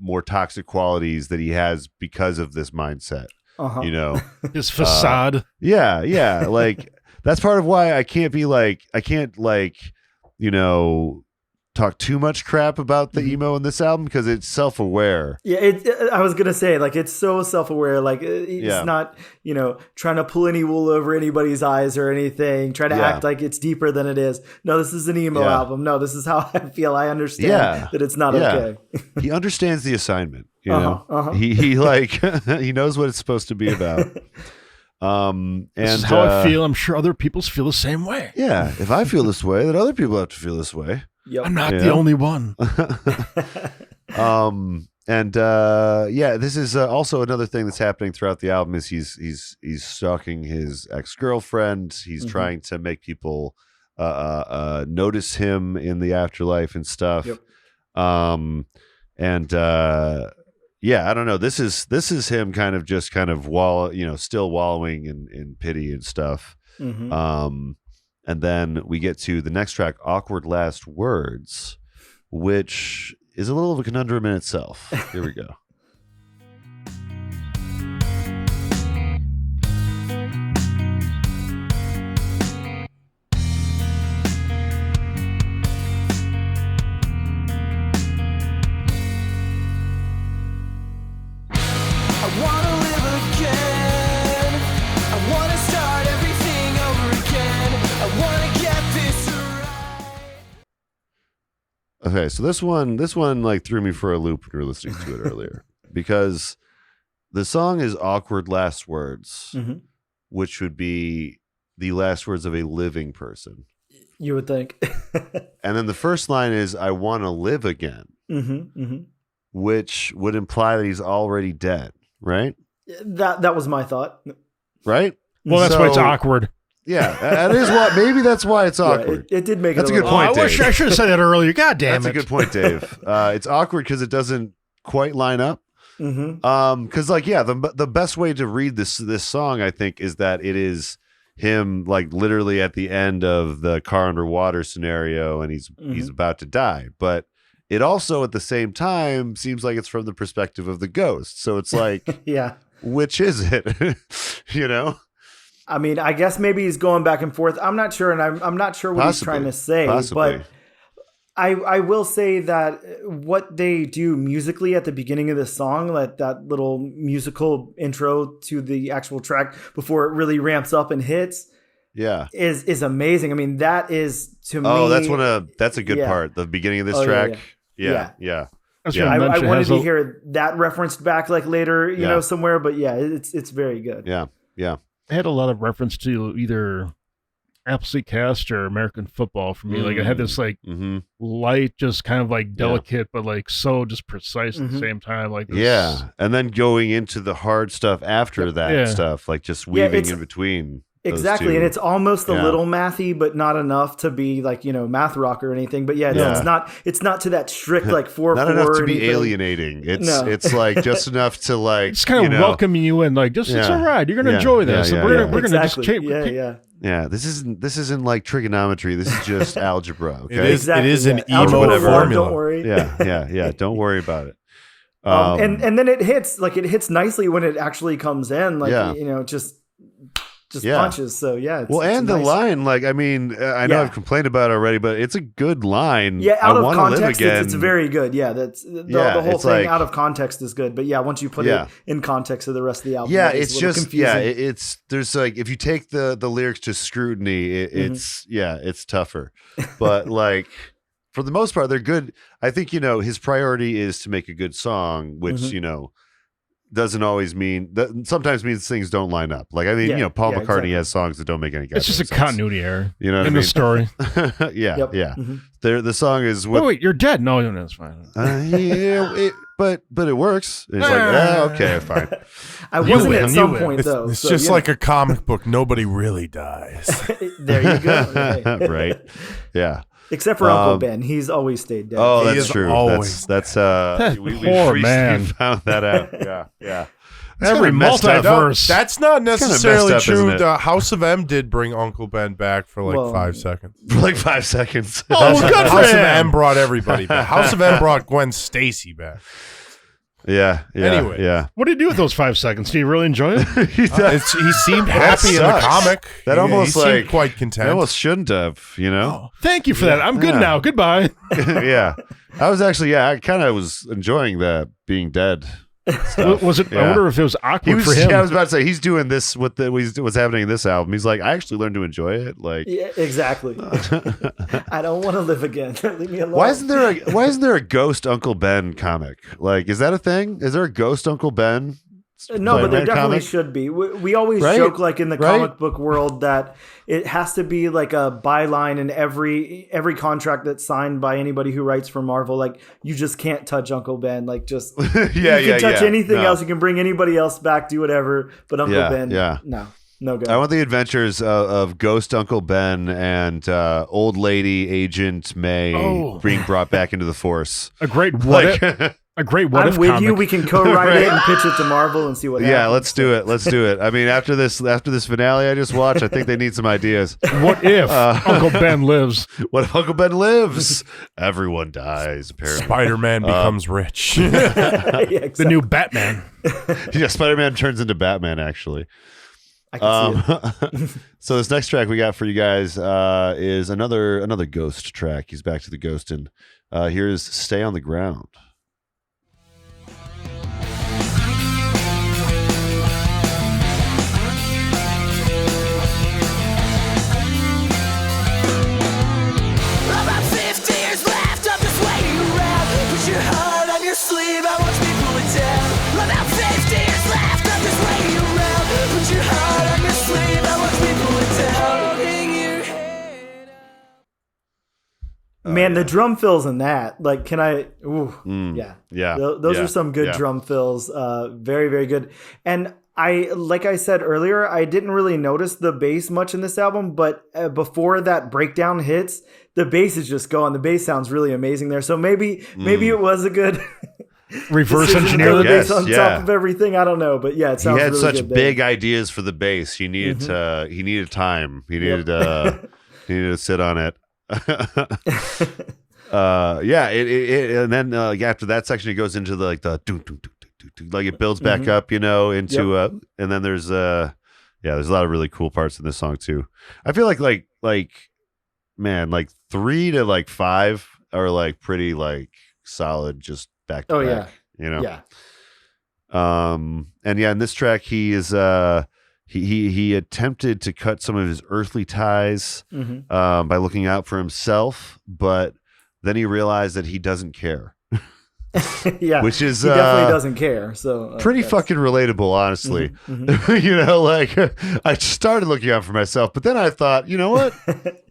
[SPEAKER 2] more toxic qualities that he has because of this mindset.
[SPEAKER 6] His facade.
[SPEAKER 2] Like that's part of why I can't talk too much crap about the emo in this album, because it's self-aware.
[SPEAKER 4] I was gonna say, like, it's so self-aware. Like it's not trying to pull any wool over anybody's eyes or anything, try to act like it's deeper than it is. No, this is an emo album. No, this is how I feel. I understand that it's not okay.
[SPEAKER 2] He understands the assignment. He like he knows what it's supposed to be about. And
[SPEAKER 6] this is how I feel. I'm sure other people feel the same way.
[SPEAKER 2] If I feel this way, then other people have to feel this way.
[SPEAKER 6] I'm not the only one.
[SPEAKER 2] This is also another thing that's happening throughout the album is he's stalking his ex-girlfriend. He's trying to make people notice him in the afterlife and stuff. I don't know. This is him kind of still wallowing in pity and stuff. And then we get to the next track, Awkward Last Words, which is a little of a conundrum in itself. Here we go.
[SPEAKER 7] I wanna live again. I wanna start everything over again. I wanna get this right.
[SPEAKER 2] Okay, so this one like threw me for a loop when we were listening to it earlier, because the song is Awkward Last Words, which would be the last words of a living person.
[SPEAKER 4] You would think.
[SPEAKER 2] And then the first line is I want to live again, which would imply that he's already dead, right?
[SPEAKER 4] That was my thought.
[SPEAKER 2] Right?
[SPEAKER 6] Well, that's why it's awkward.
[SPEAKER 2] Yeah, that is what. Maybe that's why it's awkward.
[SPEAKER 4] It did make
[SPEAKER 2] That's
[SPEAKER 4] it
[SPEAKER 2] a good point,
[SPEAKER 6] I
[SPEAKER 2] Dave.
[SPEAKER 6] should have said that earlier. God damn
[SPEAKER 2] That's a good point, Dave. It's awkward because it doesn't quite line up. Because like the best way to read this song, I think, is that it is him like literally at the end of the car underwater scenario, and he's about to die, but it also at the same time seems like it's from the perspective of the ghost. So it's like,
[SPEAKER 4] Yeah.
[SPEAKER 2] which is it? You know?
[SPEAKER 4] I mean, I guess maybe he's going back and forth. I'm not sure, and I'm not sure what he's trying to say.
[SPEAKER 2] Possibly.
[SPEAKER 4] But I will say that what they do musically at the beginning of the song, like that little musical intro to the actual track before it really ramps up and hits, is amazing. I mean, that is to me.
[SPEAKER 2] Oh, that's a good part. The beginning of this track. Yeah.
[SPEAKER 4] I wanted to hear that referenced back like later, you know, somewhere. But yeah, it's very good.
[SPEAKER 2] Yeah.
[SPEAKER 6] It had a lot of reference to either Appleseed Cast or American football for me. Like it had this like light, just kind of like delicate, but like so just precise at the same time. Like this.
[SPEAKER 2] Yeah, and then going into the hard stuff after that stuff, like just weaving in between.
[SPEAKER 4] Exactly, and it's almost a little mathy, but not enough to be like, you know, math rock or anything. But it's not to that strict like 4/4.
[SPEAKER 2] Not enough to be alienating. It's like just enough to like
[SPEAKER 6] it's kind of welcoming you in. Like just it's all right. You're gonna enjoy this. We're gonna just change.
[SPEAKER 2] Yeah, this isn't like trigonometry. This is just algebra. Okay,
[SPEAKER 3] it is an emo formula.
[SPEAKER 4] Don't worry.
[SPEAKER 2] Yeah. Don't worry about it.
[SPEAKER 4] And then it hits nicely when it actually comes in. Like you know, just punches. So it's
[SPEAKER 2] and the
[SPEAKER 4] nice
[SPEAKER 2] line, like, I mean, I know I've complained about it already, but it's a good line.
[SPEAKER 4] Yeah, out
[SPEAKER 2] I
[SPEAKER 4] of context,
[SPEAKER 2] live again.
[SPEAKER 4] it's very good. Yeah, that's the whole thing. Like, out of context is good, but once you put it in context of the rest of the album,
[SPEAKER 2] it's just confusing. It's there's like if you take the lyrics to scrutiny, it's tougher, but like for the most part, they're good. I think his priority is to make a good song, which doesn't always mean that. Sometimes means things don't line up. Like, I mean, Paul McCartney has songs that don't make any.
[SPEAKER 6] It's just a continuity error,
[SPEAKER 2] you know,
[SPEAKER 6] in the story.
[SPEAKER 2] The song is.
[SPEAKER 6] Wait, you're dead. No, that's fine.
[SPEAKER 2] But it works. It's like, okay, fine.
[SPEAKER 4] I wasn't at some point though.
[SPEAKER 3] It's just like a comic book. Nobody really dies.
[SPEAKER 4] There you go.
[SPEAKER 2] Right. Yeah.
[SPEAKER 4] Except for Uncle Ben, he's always stayed dead.
[SPEAKER 2] Oh, that's true. Always. That's we found that out. Yeah.
[SPEAKER 6] Every multiverse.
[SPEAKER 3] That's not necessarily true. The House of M did bring Uncle Ben back for like 5 seconds.
[SPEAKER 2] For like 5 seconds.
[SPEAKER 6] Oh, good for
[SPEAKER 3] House
[SPEAKER 6] him.
[SPEAKER 3] of M brought everybody back. House of M brought Gwen Stacy back.
[SPEAKER 2] Yeah.
[SPEAKER 3] Anyway,
[SPEAKER 6] what did he do with those 5 seconds? Did he really enjoy it?
[SPEAKER 3] He seemed happy in the comic.
[SPEAKER 2] That almost
[SPEAKER 3] he seemed quite content.
[SPEAKER 2] He almost shouldn't have,
[SPEAKER 6] Oh, thank you for that. I'm good now. Goodbye.
[SPEAKER 2] Yeah, I was actually. I kind of was enjoying that being dead.
[SPEAKER 6] Was it? I wonder if it was awkward for him.
[SPEAKER 2] I was about to say he's doing this with what's happening in this album. He's like, I actually learned to enjoy it. Like,
[SPEAKER 4] yeah, exactly. I don't want to live again. Leave me alone.
[SPEAKER 2] Why isn't there a ghost Uncle Ben comic? Like, is that a thing? Is there a ghost Uncle Ben?
[SPEAKER 4] No, but there definitely should be. We always joke, like in the comic book world, that it has to be like a byline in every contract that's signed by anybody who writes for Marvel. Like, you just can't touch Uncle Ben. Like, just you can touch anything else. You can bring anybody else back, do whatever. But Uncle Ben, no go.
[SPEAKER 2] I want the adventures of Ghost Uncle Ben and Old Lady Agent May being brought back into the Force.
[SPEAKER 6] A great what if. A great what if
[SPEAKER 4] I'm with
[SPEAKER 6] comic.
[SPEAKER 4] you. We can co-write it and pitch it to Marvel and see what happens.
[SPEAKER 2] Yeah, let's do it. I mean, after this finale I just watched, I think they need some ideas.
[SPEAKER 6] What if Uncle Ben lives?
[SPEAKER 2] What if Uncle Ben lives? Everyone dies, apparently.
[SPEAKER 3] Spider-Man becomes rich.
[SPEAKER 4] Exactly.
[SPEAKER 6] The new Batman.
[SPEAKER 2] Yeah, Spider-Man turns into Batman, actually.
[SPEAKER 4] I can see it.
[SPEAKER 2] So this next track we got for you guys is another Ghost track. He's back to the ghostin'. Here's Stay on the Ground.
[SPEAKER 7] About 50 years left, I'm just waiting around. Put your heart on your sleeve, I watch me pull it down. About 50 years left, I'm just waiting around. Put your heart on your sleeve, I watch me pull it down. Holding your head.
[SPEAKER 4] Man, the drum fills in that. Like, can I? Yeah. Those are some good drum fills. Very, very good. And like I said earlier, I didn't really notice the bass much in this album, but before that breakdown hits, the bass is just going. The bass sounds really amazing there. So maybe it was a good.
[SPEAKER 6] Reverse
[SPEAKER 4] decision to
[SPEAKER 6] engineer
[SPEAKER 4] throw
[SPEAKER 6] the
[SPEAKER 4] the bass
[SPEAKER 2] bass,
[SPEAKER 4] on
[SPEAKER 2] yeah.
[SPEAKER 4] top of everything. I don't know, but yeah, it
[SPEAKER 2] He
[SPEAKER 4] sounds
[SPEAKER 2] had
[SPEAKER 4] really
[SPEAKER 2] such
[SPEAKER 4] good
[SPEAKER 2] big
[SPEAKER 4] there.
[SPEAKER 2] ideas for the bass. He needed he needed time. He needed he needed to sit on it. Yeah, it and then after that section, it goes into the doo, doo, doo, doo, doo, like it builds back up, into and then there's there's a lot of really cool parts in this song too. I feel like man, 3 to 5 are pretty solid, just back to back.
[SPEAKER 4] Yeah.
[SPEAKER 2] And in this track he is he attempted to cut some of his earthly ties by looking out for himself, but then he realized that he doesn't care.
[SPEAKER 4] Yeah,
[SPEAKER 2] which is
[SPEAKER 4] he definitely doesn't care. So
[SPEAKER 2] pretty fucking relatable, honestly. I started looking out for myself, but then I thought, you know what?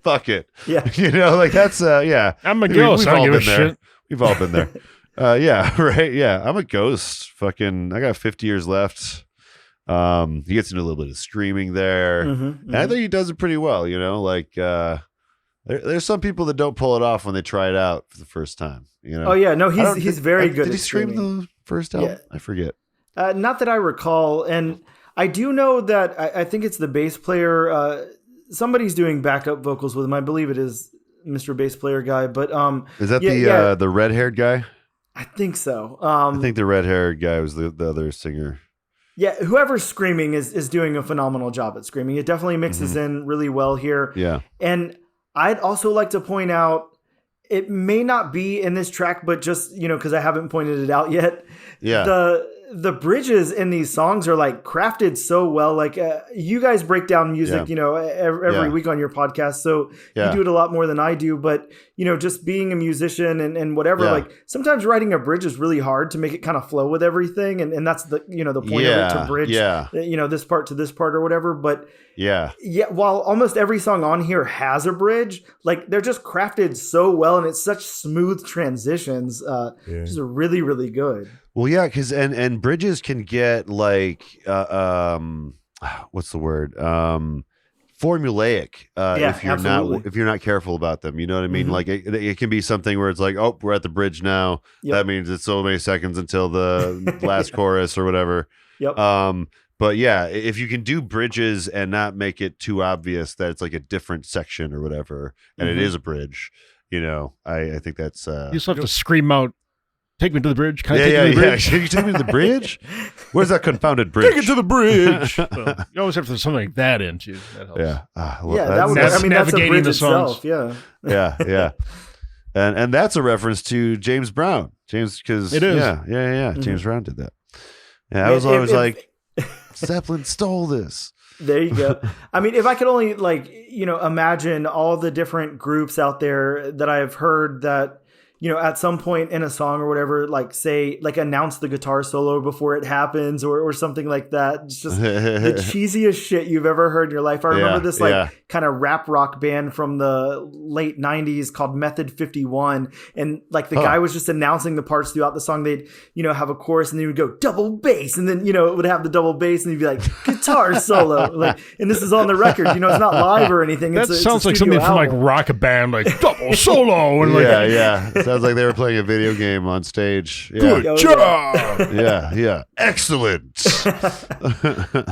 [SPEAKER 2] Fuck it.
[SPEAKER 4] Yeah.
[SPEAKER 2] That's
[SPEAKER 6] I'm a ghost. I don't give a shit.
[SPEAKER 2] We've all been there. Yeah, right. Yeah, I'm a ghost. Fucking, I got 50 years left. He gets into a little bit of screaming there. And I think he does it pretty well. There's some people that don't pull it off when they try it out for the first time.
[SPEAKER 4] Oh yeah, no, he's very good.
[SPEAKER 2] Did he
[SPEAKER 4] at
[SPEAKER 2] scream
[SPEAKER 4] screaming.
[SPEAKER 2] the first album?
[SPEAKER 4] Yeah.
[SPEAKER 2] I forget.
[SPEAKER 4] Not that I recall, and I do know that I think it's the bass player. Somebody's doing backup vocals with him. I believe it is Mr. Bass Player guy. But
[SPEAKER 2] is that the red haired guy?
[SPEAKER 4] I think so.
[SPEAKER 2] I think the red haired guy was the other singer.
[SPEAKER 4] Yeah, whoever's screaming is doing a phenomenal job at screaming. It definitely mixes in really well here.
[SPEAKER 2] Yeah,
[SPEAKER 4] and I'd also like to point out, it may not be in this track, but just, because I haven't pointed it out yet.
[SPEAKER 2] Yeah.
[SPEAKER 4] The bridges in these songs are crafted so well. You guys break down music, every week on your podcast. So you do it a lot more than I do, but just being a musician and whatever, sometimes writing a bridge is really hard to make it kind of flow with everything. And that's the point of it, to bridge, this part to this part or whatever. But while almost every song on here has a bridge, they're just crafted so well, and it's such smooth transitions. Just really, really good.
[SPEAKER 2] Well, yeah, because and bridges can get what's the word? Formulaic if you're not careful about them. You know what I mean? It can be something where it's oh, we're at the bridge now. Yep. That means it's so many seconds until the last chorus or whatever.
[SPEAKER 4] Yep.
[SPEAKER 2] But yeah, if you can do bridges and not make it too obvious that it's a different section or whatever, and it is a bridge, I think that's
[SPEAKER 6] you just have to scream out, "Take me to the bridge." Can I
[SPEAKER 2] take
[SPEAKER 6] you to the bridge?
[SPEAKER 2] Can you take me to the bridge? Where's that confounded bridge?
[SPEAKER 3] Take it to the bridge.
[SPEAKER 6] Well, you always have to something like that in too. That helps.
[SPEAKER 2] Yeah.
[SPEAKER 4] That's a
[SPEAKER 6] navigating
[SPEAKER 4] bridge
[SPEAKER 6] the
[SPEAKER 4] itself.
[SPEAKER 6] songs.
[SPEAKER 4] Yeah.
[SPEAKER 2] Yeah. And that's a reference to James Brown. Because
[SPEAKER 6] it is.
[SPEAKER 2] Yeah. James Brown did that. Yeah, I was always Zeppelin stole this.
[SPEAKER 4] There you go. I mean, if I could only imagine all the different groups out there that I've heard that, at some point in a song or whatever, announce the guitar solo before it happens or something like that. It's just the cheesiest shit you've ever heard in your life. I remember this kind of rap rock band from the late 90s called Method 51. And the guy was just announcing the parts throughout the song. They'd, have a chorus and then he would go double bass. And then, it would have the double bass and he'd be guitar solo. And this is on the record, it's not live or anything.
[SPEAKER 6] That sounds like something
[SPEAKER 4] album.
[SPEAKER 6] from Rock Band, double solo. And
[SPEAKER 2] yeah. Sounds like they were playing a video game on stage. Yeah.
[SPEAKER 6] Good job.
[SPEAKER 2] Yeah. Excellent.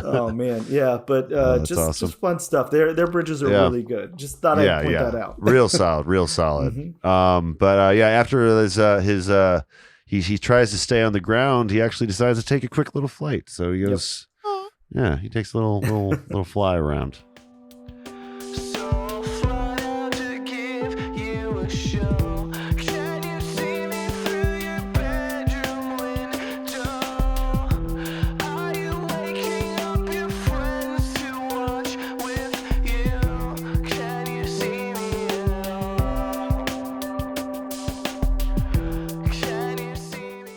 [SPEAKER 4] Oh man. Yeah. But just
[SPEAKER 2] awesome.
[SPEAKER 4] just fun stuff. Their bridges are really good. Just thought I'd point that out.
[SPEAKER 2] Real solid. But after he tries to stay on the ground, he actually decides to take a quick little flight. So he goes, he takes a little fly around.
[SPEAKER 7] So I'll fly out to give you a show. Can you see me through your bedroom window? Are you waking up your friends to watch with you? Can you see me at all? Can you see me?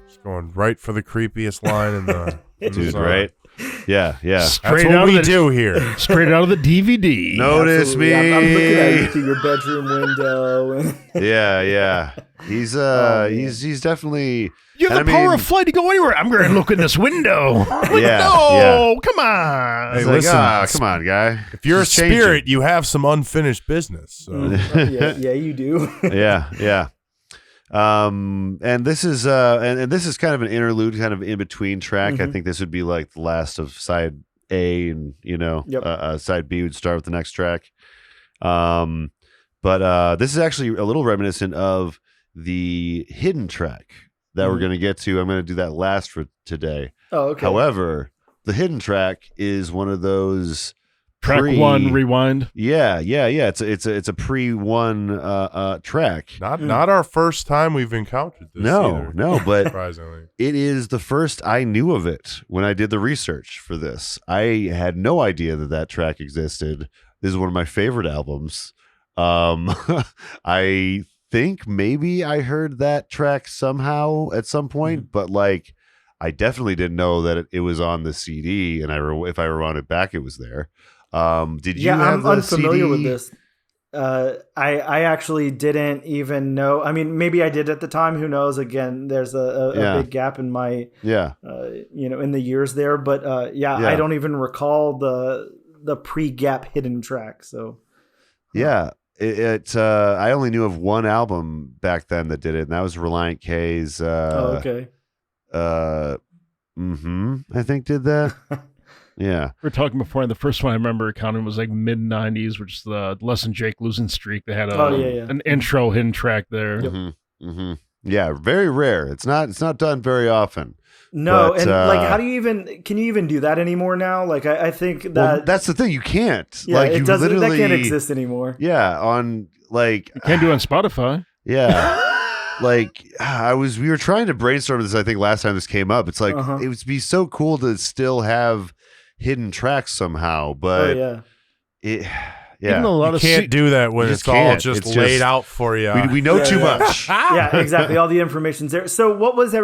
[SPEAKER 3] Just going right for the creepiest line in the
[SPEAKER 2] Dude, right? Yeah.
[SPEAKER 3] That's what we do here.
[SPEAKER 6] Straight out of the DVD.
[SPEAKER 2] Notice
[SPEAKER 4] Absolutely.
[SPEAKER 2] me.
[SPEAKER 4] I'm looking at you through your bedroom window.
[SPEAKER 2] Yeah. He's definitely.
[SPEAKER 6] You have the power of flight to go anywhere. I'm going to look in this window. Come on.
[SPEAKER 3] Hey,
[SPEAKER 2] It's
[SPEAKER 3] listen,
[SPEAKER 2] come on, guy.
[SPEAKER 3] if you're a
[SPEAKER 2] Just change
[SPEAKER 3] spirit, you have some unfinished business. So.
[SPEAKER 4] yeah, you do.
[SPEAKER 2] Yeah. And this is and this is kind of an interlude, kind of in between track. I think this would be like the last of side A, and side B would start with the next track. But this is actually a little reminiscent of the hidden track that we're going to get to. I'm going to do that last for today.
[SPEAKER 4] Oh, okay.
[SPEAKER 2] However, the hidden track is one of those
[SPEAKER 6] Track one, rewind.
[SPEAKER 2] Yeah. It's a pre-one track.
[SPEAKER 3] Not our first time we've encountered this. either,
[SPEAKER 2] No, but
[SPEAKER 3] surprisingly,
[SPEAKER 2] it is the first I knew of it when I did the research for this. I had no idea that track existed. This is one of my favorite albums. I think maybe I heard that track somehow at some point, but like I definitely didn't know that it was on the CD, and if I rewound it back, it was there. Did you have
[SPEAKER 4] I'm
[SPEAKER 2] the
[SPEAKER 4] unfamiliar
[SPEAKER 2] CD?
[SPEAKER 4] with this. I actually didn't even know. I mean, maybe I did at the time. Who knows? Again, there's a big gap in my in the years there. But I don't even recall the pre-gap hidden track. So
[SPEAKER 2] I only knew of one album back then that did it, and that was Reliant K's.
[SPEAKER 4] Okay.
[SPEAKER 2] I think did that. Yeah.
[SPEAKER 6] We were talking before, and the first one I remember counting was like mid-90s, which is the Les and Jake losing streak. They had an intro hidden track there.
[SPEAKER 2] Yep. Yeah, very rare. It's not done very often.
[SPEAKER 4] No,
[SPEAKER 2] but,
[SPEAKER 4] and like, how do you can you even do that anymore now? Like, I think that
[SPEAKER 2] that's the thing. You can't.
[SPEAKER 4] Yeah,
[SPEAKER 2] like,
[SPEAKER 4] it
[SPEAKER 2] you
[SPEAKER 4] doesn't.
[SPEAKER 2] literally,
[SPEAKER 4] That can't exist anymore.
[SPEAKER 2] Yeah, on like
[SPEAKER 6] you can't do it on Spotify.
[SPEAKER 2] Yeah. Like we were trying to brainstorm this. I think last time this came up, it's like it would be so cool to still have hidden tracks somehow, but
[SPEAKER 6] Even though a lot
[SPEAKER 3] you can't do that when it's all just laid out for you.
[SPEAKER 2] We know too much.
[SPEAKER 4] Yeah, exactly. All the information's there. So what was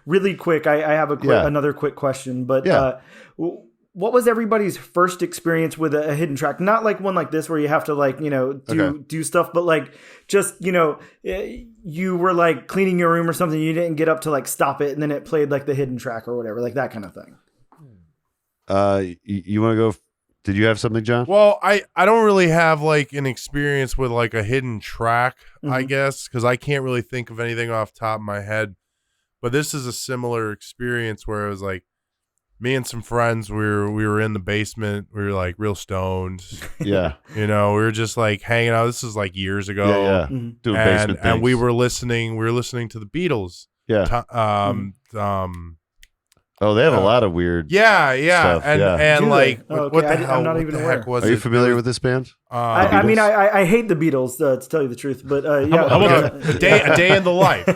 [SPEAKER 4] really quick? I have another quick question, but what was everybody's first experience with a hidden track? Not like one like this where you have to do stuff, but like just you were like cleaning your room or something. You didn't get up to like stop it, and then it played like the hidden track or whatever, like that kind of thing.
[SPEAKER 2] You want to go? Did you have something, John?
[SPEAKER 3] Well, I don't really have like an experience with like a hidden track, I guess, because I can't really think of anything off the top of my head. But this is a similar experience where it was like me and some friends, we were in the basement, we were like real stoned.
[SPEAKER 2] Yeah.
[SPEAKER 3] We were just like hanging out. This is like years ago.
[SPEAKER 2] Yeah. Doing basement things.
[SPEAKER 3] And we were listening to the Beatles.
[SPEAKER 2] Yeah. Oh, they have a lot of weird stuff.
[SPEAKER 3] And like,
[SPEAKER 4] okay.
[SPEAKER 3] what the hell?
[SPEAKER 4] I'm not even aware.
[SPEAKER 3] Was
[SPEAKER 2] Are you familiar with this band?
[SPEAKER 4] I mean, I hate the Beatles, to tell you the truth, but
[SPEAKER 3] a day in the life.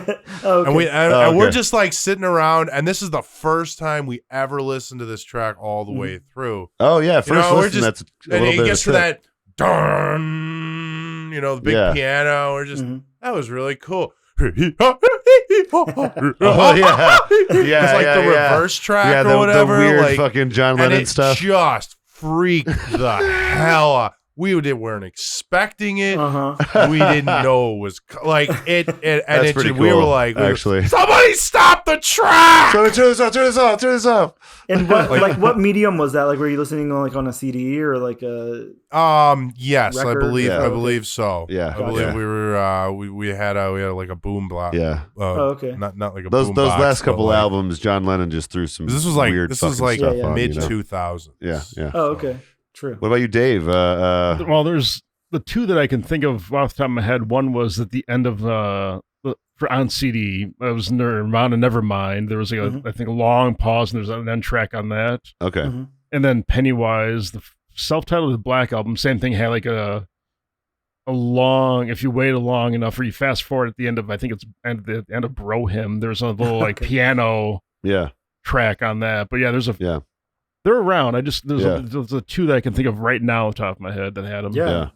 [SPEAKER 4] Okay.
[SPEAKER 3] And we're just like sitting around, and this is the first time we ever listened to this track all the way through.
[SPEAKER 2] Oh yeah, first listen. That's a
[SPEAKER 3] and
[SPEAKER 2] little
[SPEAKER 3] it
[SPEAKER 2] bit
[SPEAKER 3] gets
[SPEAKER 2] of
[SPEAKER 3] to
[SPEAKER 2] a
[SPEAKER 3] that, dun, the big piano. We're just that was really cool.
[SPEAKER 2] Oh yeah,
[SPEAKER 3] it's like the reverse track or whatever.
[SPEAKER 2] The weird
[SPEAKER 3] like,
[SPEAKER 2] fucking John Lennon stuff.
[SPEAKER 3] Just freaked the hell out. We weren't expecting it. We didn't know it was like it. And
[SPEAKER 2] That's pretty cool,
[SPEAKER 3] we were like,
[SPEAKER 2] actually,
[SPEAKER 3] somebody stop the track!
[SPEAKER 2] Turn this off.
[SPEAKER 4] And what medium was that? Like, were you listening like on a CD or like a?
[SPEAKER 3] Yes,
[SPEAKER 4] record?
[SPEAKER 3] I believe so.
[SPEAKER 2] Yeah,
[SPEAKER 3] I believe we were. We had like a boom block.
[SPEAKER 2] Yeah.
[SPEAKER 4] Okay.
[SPEAKER 3] Not like a
[SPEAKER 2] those
[SPEAKER 3] boom box,
[SPEAKER 2] last couple
[SPEAKER 3] like,
[SPEAKER 2] albums, John Lennon just threw some.
[SPEAKER 3] This was like
[SPEAKER 2] weird
[SPEAKER 3] stuff on, mid 2000s.
[SPEAKER 2] Yeah.
[SPEAKER 4] Oh, okay. True.
[SPEAKER 2] What about you, Dave?
[SPEAKER 6] Well, there's the two that I can think of off the top of my head. One was at the end of for on CD. It was Nirvana, Nevermind. There was like I think a long pause, and there's an end track on that.
[SPEAKER 2] Okay.
[SPEAKER 6] And then Pennywise, the self-titled Black Album, same thing, had like a long. If you wait long enough, or you fast forward at the end of, I think it's the end of Bro Hymn. There's a little like piano track on that. But yeah, they're around. There's the two that I can think of right now off the top of my head that had them.
[SPEAKER 2] Yeah.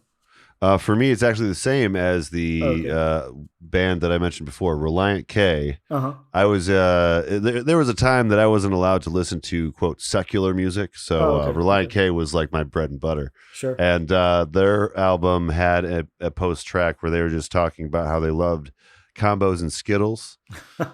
[SPEAKER 2] For me, it's actually the same as the band that I mentioned before, Reliant K. I was there was a time that I wasn't allowed to listen to quote secular music, so Reliant K was like my bread and butter.
[SPEAKER 4] Sure.
[SPEAKER 2] And their album had a post track where they were just talking about how they loved combos and Skittles.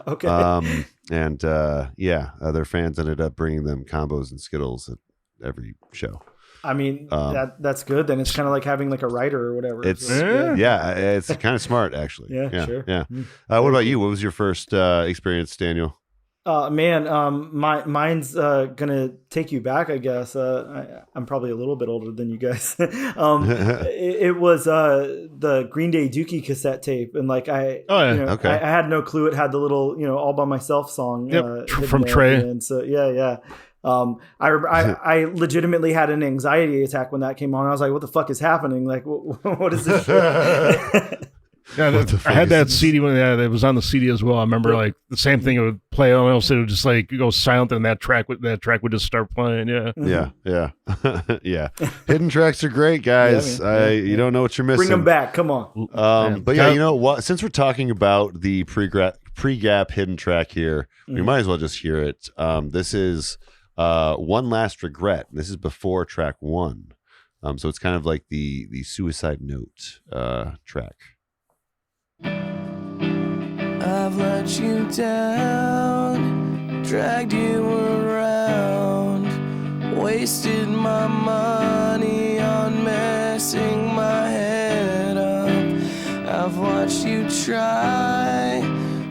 [SPEAKER 4] Okay.
[SPEAKER 2] Their fans ended up bringing them combos and Skittles at every show.
[SPEAKER 4] I mean, that's good. Then it's kind of like having like a writer or whatever.
[SPEAKER 2] It's
[SPEAKER 4] So,
[SPEAKER 2] it's kind of smart actually.
[SPEAKER 4] Yeah, sure.
[SPEAKER 2] Yeah. What about you? What was your first experience, Daniel?
[SPEAKER 4] Man, mine's gonna take you back, I guess. I'm probably a little bit older than you guys. It was the Green Day Dookie cassette tape, and like I had no clue it had the little All by Myself song.
[SPEAKER 6] From Trey.
[SPEAKER 4] And so yeah. I legitimately had an anxiety attack when that came on. I was like, "What the fuck is happening? Like, what is this shit?"
[SPEAKER 6] Yeah, I had that CD when it was on the CD as well. I remember like the same thing. It would play almost. It would just like go silent, and that track would just start playing. Yeah,
[SPEAKER 2] yeah. Hidden tracks are great, guys. You don't know what you're missing.
[SPEAKER 4] Bring them back. Come on.
[SPEAKER 2] But you know what? Since we're talking about the pre-gap hidden track here, we might as well just hear it. This is One Last Regret. This is before track 1. So it's kind of like the Suicide Note track.
[SPEAKER 7] I've let you down, dragged you around, wasted my money on messing my head up. I've watched you try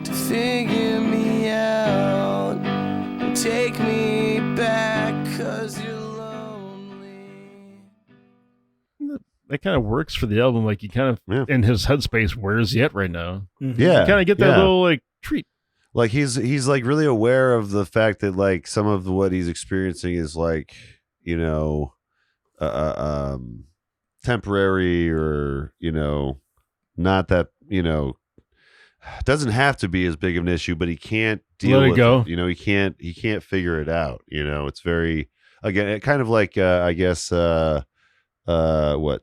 [SPEAKER 7] to figure me out and take me back 'cause you're lonely.
[SPEAKER 6] That kind of works for the album. Like you kind of in his headspace. Where is he at right now?
[SPEAKER 2] Yeah,
[SPEAKER 6] you kind of get that little like treat.
[SPEAKER 2] Like he's like really aware of the fact that like some of what he's experiencing is like temporary or not that doesn't have to be as big of an issue, but he can't deal with it. He can't figure it out. It's very again kind of like I guess.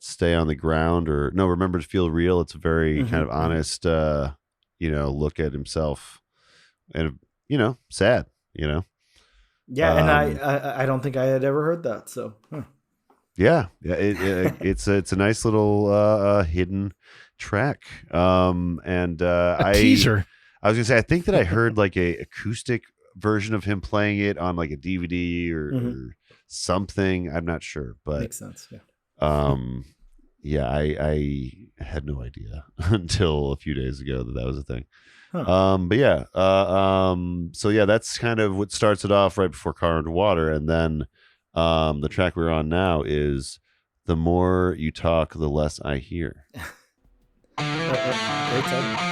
[SPEAKER 2] Stay on the ground or no, remember to feel real. It's a very kind of honest look at himself and sad.
[SPEAKER 4] And I don't think I had ever heard that, so
[SPEAKER 2] it's a nice little hidden track and
[SPEAKER 6] a teaser.
[SPEAKER 2] I was gonna say I think that I heard like a acoustic version of him playing it on like a DVD or something. I'm not sure, but
[SPEAKER 4] makes sense.
[SPEAKER 2] I had no idea until a few days ago that was a thing. So that's kind of what starts it off right before Car Under Water, and then the track we're on now is The More You Talk, The Less I Hear.
[SPEAKER 4] Great time.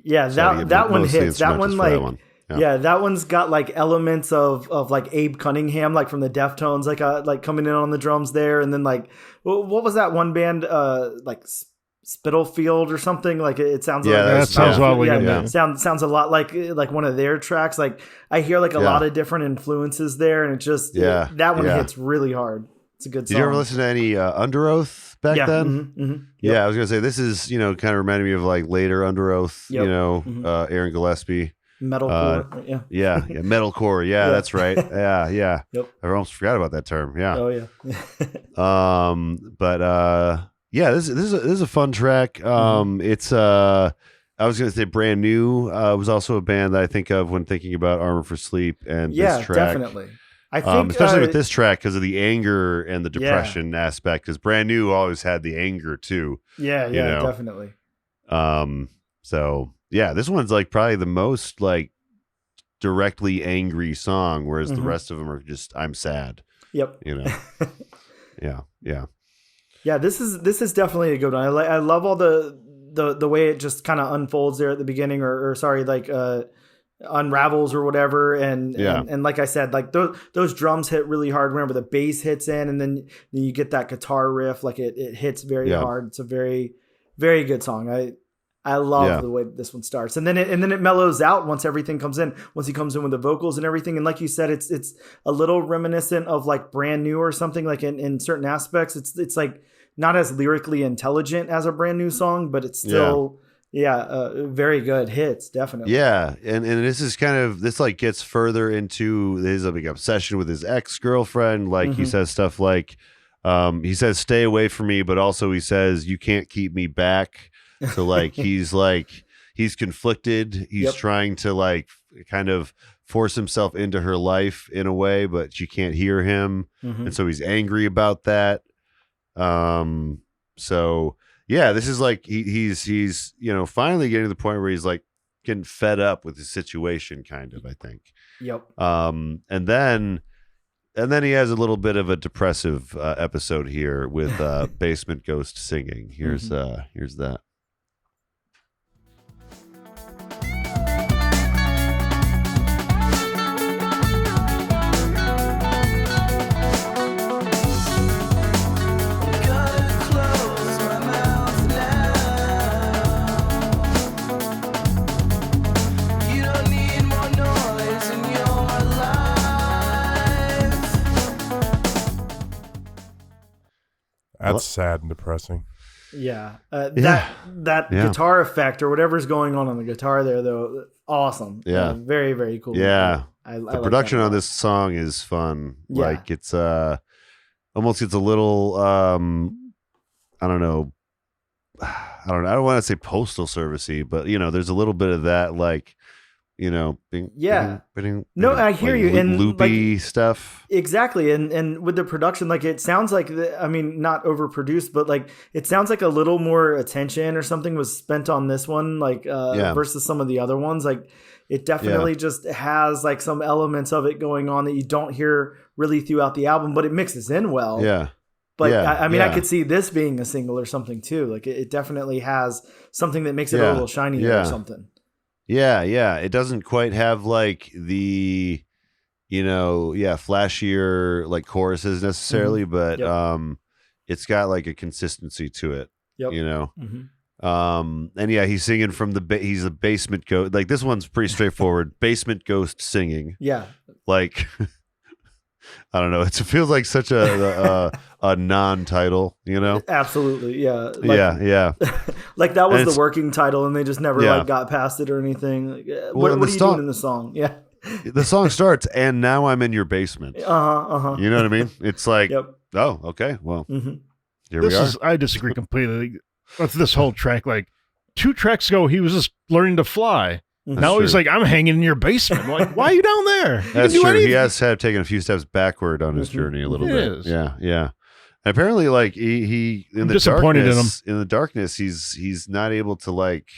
[SPEAKER 4] Yeah, that one hits. That one like that one's got like elements of like Abe Cunningham, like from the Deftones, like coming in on the drums there, and then like what was that one band like Spitalfield or something? Like it sounds sounds a lot like one of their tracks. Like I hear like a lot of different influences there, and it just that one hits really hard. It's a good song.
[SPEAKER 2] Did you ever listen to any Under Oath back then?
[SPEAKER 4] Yep.
[SPEAKER 2] Yeah, I was gonna say this is kind of reminding me of like later Under Oath. Aaron Gillespie,
[SPEAKER 4] metalcore.
[SPEAKER 2] Metalcore. Yeah, that's right. Yeah.
[SPEAKER 4] Yep.
[SPEAKER 2] I almost forgot about that term. Yeah.
[SPEAKER 4] Oh yeah.
[SPEAKER 2] This is a fun track. It's I was gonna say Brand New was also a band that I think of when thinking about Armor for Sleep and this track.
[SPEAKER 4] Definitely. I think
[SPEAKER 2] especially with this track because of the anger and the depression aspect, because Brand New always had the anger too.
[SPEAKER 4] Definitely.
[SPEAKER 2] So this one's like probably the most like directly angry song, whereas the rest of them are just I'm sad.
[SPEAKER 4] Yep.
[SPEAKER 2] Yeah.
[SPEAKER 4] This is definitely a good one. I love all the way it just kind of unfolds there at the beginning, or unravels or whatever, and like I said, like those drums hit really hard whenever the bass hits in, and then you get that guitar riff, like it hits very hard. It's a very, very good song. I love the way this one starts, and then it mellows out once everything comes in. Once he comes in with the vocals and everything, and like you said, it's a little reminiscent of like Brand New or something. Like in certain aspects, it's like not as lyrically intelligent as a Brand New song, but it's still Very good hits, definitely.
[SPEAKER 2] Yeah, and this is kind of this like gets further into his like obsession with his ex-girlfriend. Like he says stuff like he says stay away from me, but also he says you can't keep me back. So like he's conflicted. He's trying to like kind of force himself into her life in a way, but she can't hear him, and so he's angry about that. So yeah, this is like he's finally getting to the point where he's like getting fed up with his situation, kind of, I think.
[SPEAKER 4] Yep.
[SPEAKER 2] And then he has a little bit of a depressive episode here with Basement Ghost singing. Here's that.
[SPEAKER 3] That's sad and depressing.
[SPEAKER 4] Yeah. That guitar effect or whatever's going on the guitar there, though, awesome.
[SPEAKER 2] Yeah.
[SPEAKER 4] Very, very cool.
[SPEAKER 2] Yeah.
[SPEAKER 4] I
[SPEAKER 2] The
[SPEAKER 4] like
[SPEAKER 2] production
[SPEAKER 4] that a
[SPEAKER 2] on
[SPEAKER 4] lot.
[SPEAKER 2] this song is fun.
[SPEAKER 4] Yeah.
[SPEAKER 2] Like it's almost gets a little I don't know. I don't want to say postal servicey, but there's a little bit of that, like,
[SPEAKER 4] No, I hear
[SPEAKER 2] like
[SPEAKER 4] you. And
[SPEAKER 2] loopy stuff.
[SPEAKER 4] Exactly. And with the production, like it sounds like, not overproduced, but like it sounds like a little more attention or something was spent on this one, like versus some of the other ones. Like it definitely just has like some elements of it going on that you don't hear really throughout the album, but it mixes in well.
[SPEAKER 2] Yeah.
[SPEAKER 4] But
[SPEAKER 2] Yeah,
[SPEAKER 4] I could see this being a single or something too. Like it definitely has something that makes it a little shiny or something.
[SPEAKER 2] Yeah. It doesn't quite have like the, flashier like choruses necessarily, but it's got like a consistency to it.
[SPEAKER 4] Yep.
[SPEAKER 2] And he's singing from he's a basement ghost. Like this one's pretty straightforward. Basement ghost singing.
[SPEAKER 4] Yeah.
[SPEAKER 2] Like I don't know. It feels like such a non-title,
[SPEAKER 4] Absolutely. Yeah.
[SPEAKER 2] Yeah.
[SPEAKER 4] Like that was the working title and they just never like got past it or anything. Like, what are you doing in the song? Yeah.
[SPEAKER 2] The song starts, and now I'm in your basement. You know what I mean? It's like, oh, okay. Well, here we are.
[SPEAKER 6] I disagree completely with this whole track. Like 2 tracks ago, he was just learning to fly. Now he's like, I'm hanging in your basement. I'm like, why are you down there?
[SPEAKER 2] That's true. Anything. He has taken a few steps backward on his journey a little bit. Yeah. And apparently, like he in the darkness, he's not able to like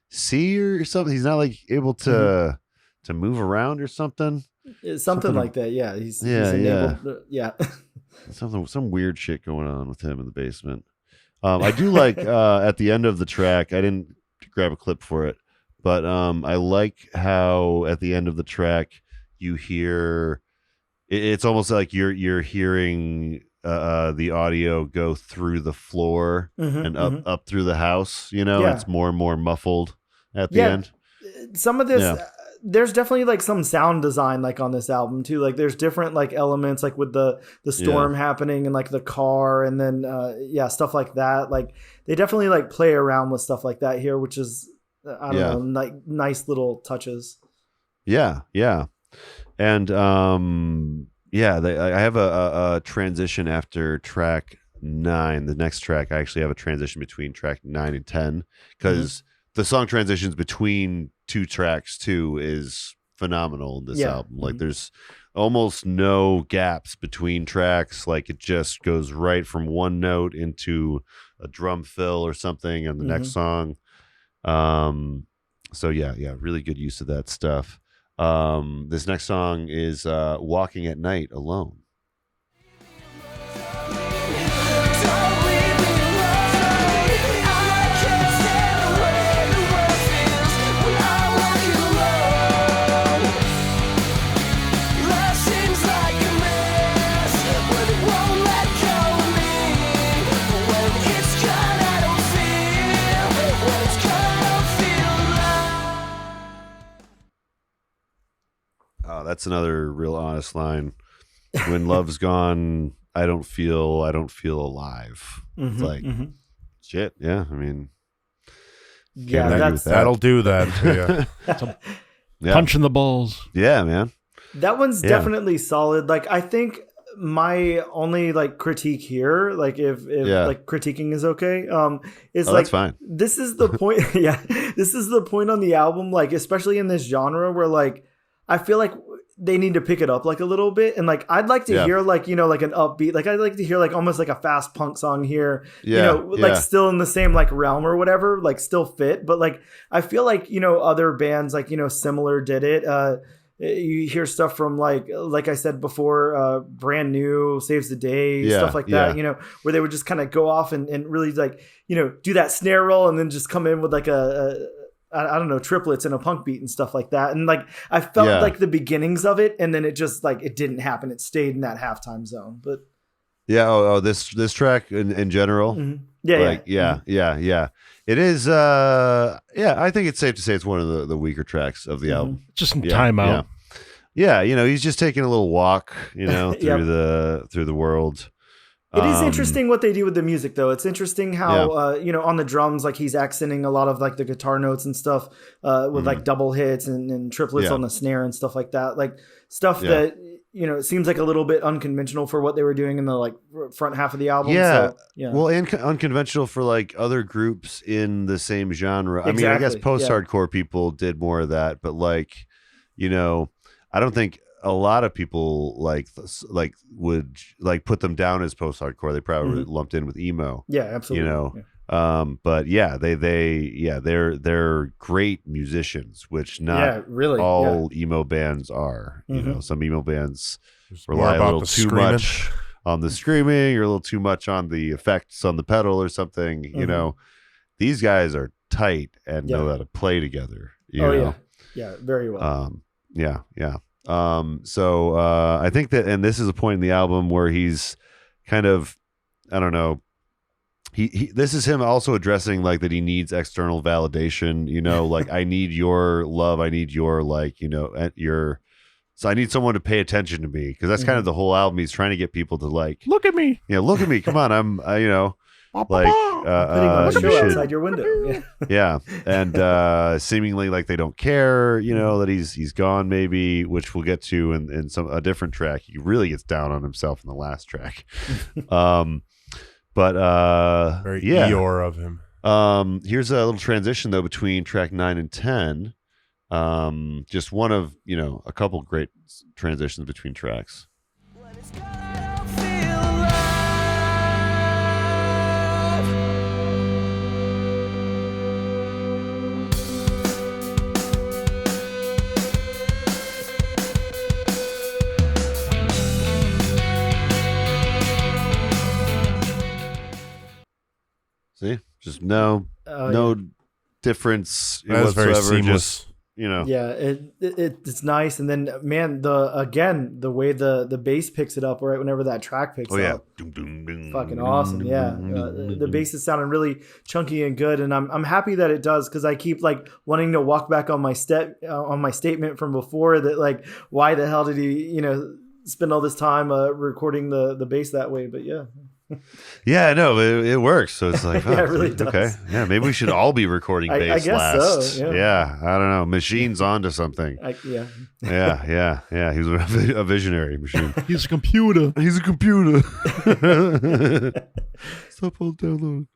[SPEAKER 2] see or something. He's not like able to move around or something.
[SPEAKER 4] Something like that. Yeah. He's enabled. Yeah.
[SPEAKER 2] Some weird shit going on with him in the basement. I do like at the end of the track. I didn't grab a clip for it. But I like how at the end of the track you hear it's almost like you're hearing the audio go through the floor and up through the house. It's more and more muffled at the end.
[SPEAKER 4] Some of this there's definitely like some sound design like on this album too. Like there's different like elements like with the storm happening and like the car and then stuff like that. Like they definitely like play around with stuff like that here, which is I don't know, like nice little touches. Yeah.
[SPEAKER 2] And I have a transition after track 9. The next track, I actually have a transition between track 9 and 10 because the song transitions between 2 tracks too is phenomenal in this album. Like there's almost no gaps between tracks. Like it just goes right from one note into a drum fill or something and the next song. So really good use of that stuff. This next song is Walking at Night Alone. That's another real honest line. When love's gone, I don't feel alive. It's like shit. Yeah. I mean,
[SPEAKER 4] Yeah,
[SPEAKER 2] argue
[SPEAKER 4] that's
[SPEAKER 2] with that.
[SPEAKER 3] That'll do that to you.
[SPEAKER 2] Yeah.
[SPEAKER 6] Punch in the balls.
[SPEAKER 2] Yeah, man.
[SPEAKER 4] that one's
[SPEAKER 2] Yeah.
[SPEAKER 4] definitely solid. Like I think my only like critique here, like if
[SPEAKER 2] Yeah.
[SPEAKER 4] like critiquing is okay, is
[SPEAKER 2] Oh,
[SPEAKER 4] like
[SPEAKER 2] that's fine.
[SPEAKER 4] this is the point. Yeah, this is the point on the album, like especially in this genre where like I feel like they need to pick it up like a little bit, and like I'd like to
[SPEAKER 2] Yeah.
[SPEAKER 4] hear like like an upbeat, like I'd like to hear like almost like a fast punk song here,
[SPEAKER 2] Yeah,
[SPEAKER 4] like
[SPEAKER 2] yeah.
[SPEAKER 4] still in the same like realm or whatever, like still fit, but like I feel like other bands like similar did it. You hear stuff from like I said before, Brand New, Saves the Day,
[SPEAKER 2] Yeah,
[SPEAKER 4] stuff like that,
[SPEAKER 2] yeah.
[SPEAKER 4] where they would just kind of go off and really like, do that snare roll and then just come in with like I don't know, triplets and a punk beat and stuff like that. And like, I felt
[SPEAKER 2] Yeah.
[SPEAKER 4] like the beginnings of it, and then it just like, it didn't happen. It stayed in that halftime zone, but
[SPEAKER 2] Yeah. This track in general.
[SPEAKER 4] yeah,
[SPEAKER 2] Like,
[SPEAKER 4] yeah.
[SPEAKER 2] yeah. It is. I think it's safe to say it's one of the weaker tracks of the album.
[SPEAKER 6] Just in
[SPEAKER 2] Yeah,
[SPEAKER 6] timeout.
[SPEAKER 2] Yeah, he's just taking a little walk, through
[SPEAKER 4] Yep.
[SPEAKER 2] the world.
[SPEAKER 4] It is interesting what they do with the music, though. It's interesting how, on the drums, like he's accenting a lot of like the guitar notes and stuff with like double hits and triplets
[SPEAKER 2] Yeah.
[SPEAKER 4] on the snare and stuff like that. Like stuff
[SPEAKER 2] Yeah.
[SPEAKER 4] that, it seems like a little bit unconventional for what they were doing in the like front half of the album.
[SPEAKER 2] Yeah.
[SPEAKER 4] So, yeah.
[SPEAKER 2] Well, and unconventional for like other groups in the same genre. I mean, I guess
[SPEAKER 4] Exactly,
[SPEAKER 2] post-hardcore people did more of that, but like, I don't think a lot of people would like put them down as post-hardcore. They probably lumped in with emo.
[SPEAKER 4] Yeah, absolutely.
[SPEAKER 2] But yeah, they're great musicians, which not
[SPEAKER 4] really.
[SPEAKER 2] all emo bands are. Some emo bands
[SPEAKER 3] There's
[SPEAKER 2] rely a
[SPEAKER 3] more
[SPEAKER 2] little
[SPEAKER 3] about the
[SPEAKER 2] too
[SPEAKER 3] screaming.
[SPEAKER 2] much on the screaming, or a little too much on the effects on the pedal or something. These guys are tight and know how to play together.
[SPEAKER 4] Yeah, very well.
[SPEAKER 2] Yeah. So I think that, and this is a point in the album where he's kind of, I don't know, he this is him also addressing like that he needs external validation, like I need your love, I need your so I need someone to pay attention to me, because that's kind of the whole album. He's trying to get people to like,
[SPEAKER 6] Look at me.
[SPEAKER 2] look at me, come on, I'm like
[SPEAKER 4] Putting on a
[SPEAKER 2] you
[SPEAKER 4] show
[SPEAKER 2] should-
[SPEAKER 4] outside your window. Yeah.
[SPEAKER 2] yeah, and seemingly like they don't care, that he's gone, maybe, which we'll get to in a different track. He really gets down on himself in the last track. But
[SPEAKER 3] Very
[SPEAKER 2] yeah.
[SPEAKER 3] Eeyore of him.
[SPEAKER 2] Here's a little transition though between track 9 and 10. Just one of a couple great transitions between tracks.
[SPEAKER 7] When it's gone, I don't feel alive.
[SPEAKER 2] See, just no difference
[SPEAKER 3] That was very
[SPEAKER 2] whatsoever.
[SPEAKER 3] seamless.
[SPEAKER 2] Just
[SPEAKER 4] Yeah, it's nice, and then man, the way the bass picks it up right whenever that track picks up,
[SPEAKER 2] Dum, dum, dum,
[SPEAKER 4] fucking awesome. Yeah, the bass is sounding really chunky and good, and I'm happy that it does, because I keep like wanting to walk back on my statement from before that, like, why the hell did he spend all this time recording the bass that way? But yeah.
[SPEAKER 2] Yeah, no, it works. So it's like,
[SPEAKER 4] Yeah, it really does.
[SPEAKER 2] okay, yeah, maybe we should all be recording
[SPEAKER 4] I
[SPEAKER 2] bass
[SPEAKER 4] guess
[SPEAKER 2] last.
[SPEAKER 4] so, yeah.
[SPEAKER 2] Yeah, I don't know, machines onto something.
[SPEAKER 4] Yeah.
[SPEAKER 2] Yeah. He's a visionary machine.
[SPEAKER 6] He's a computer.
[SPEAKER 2] He's a computer. Stop all downloading.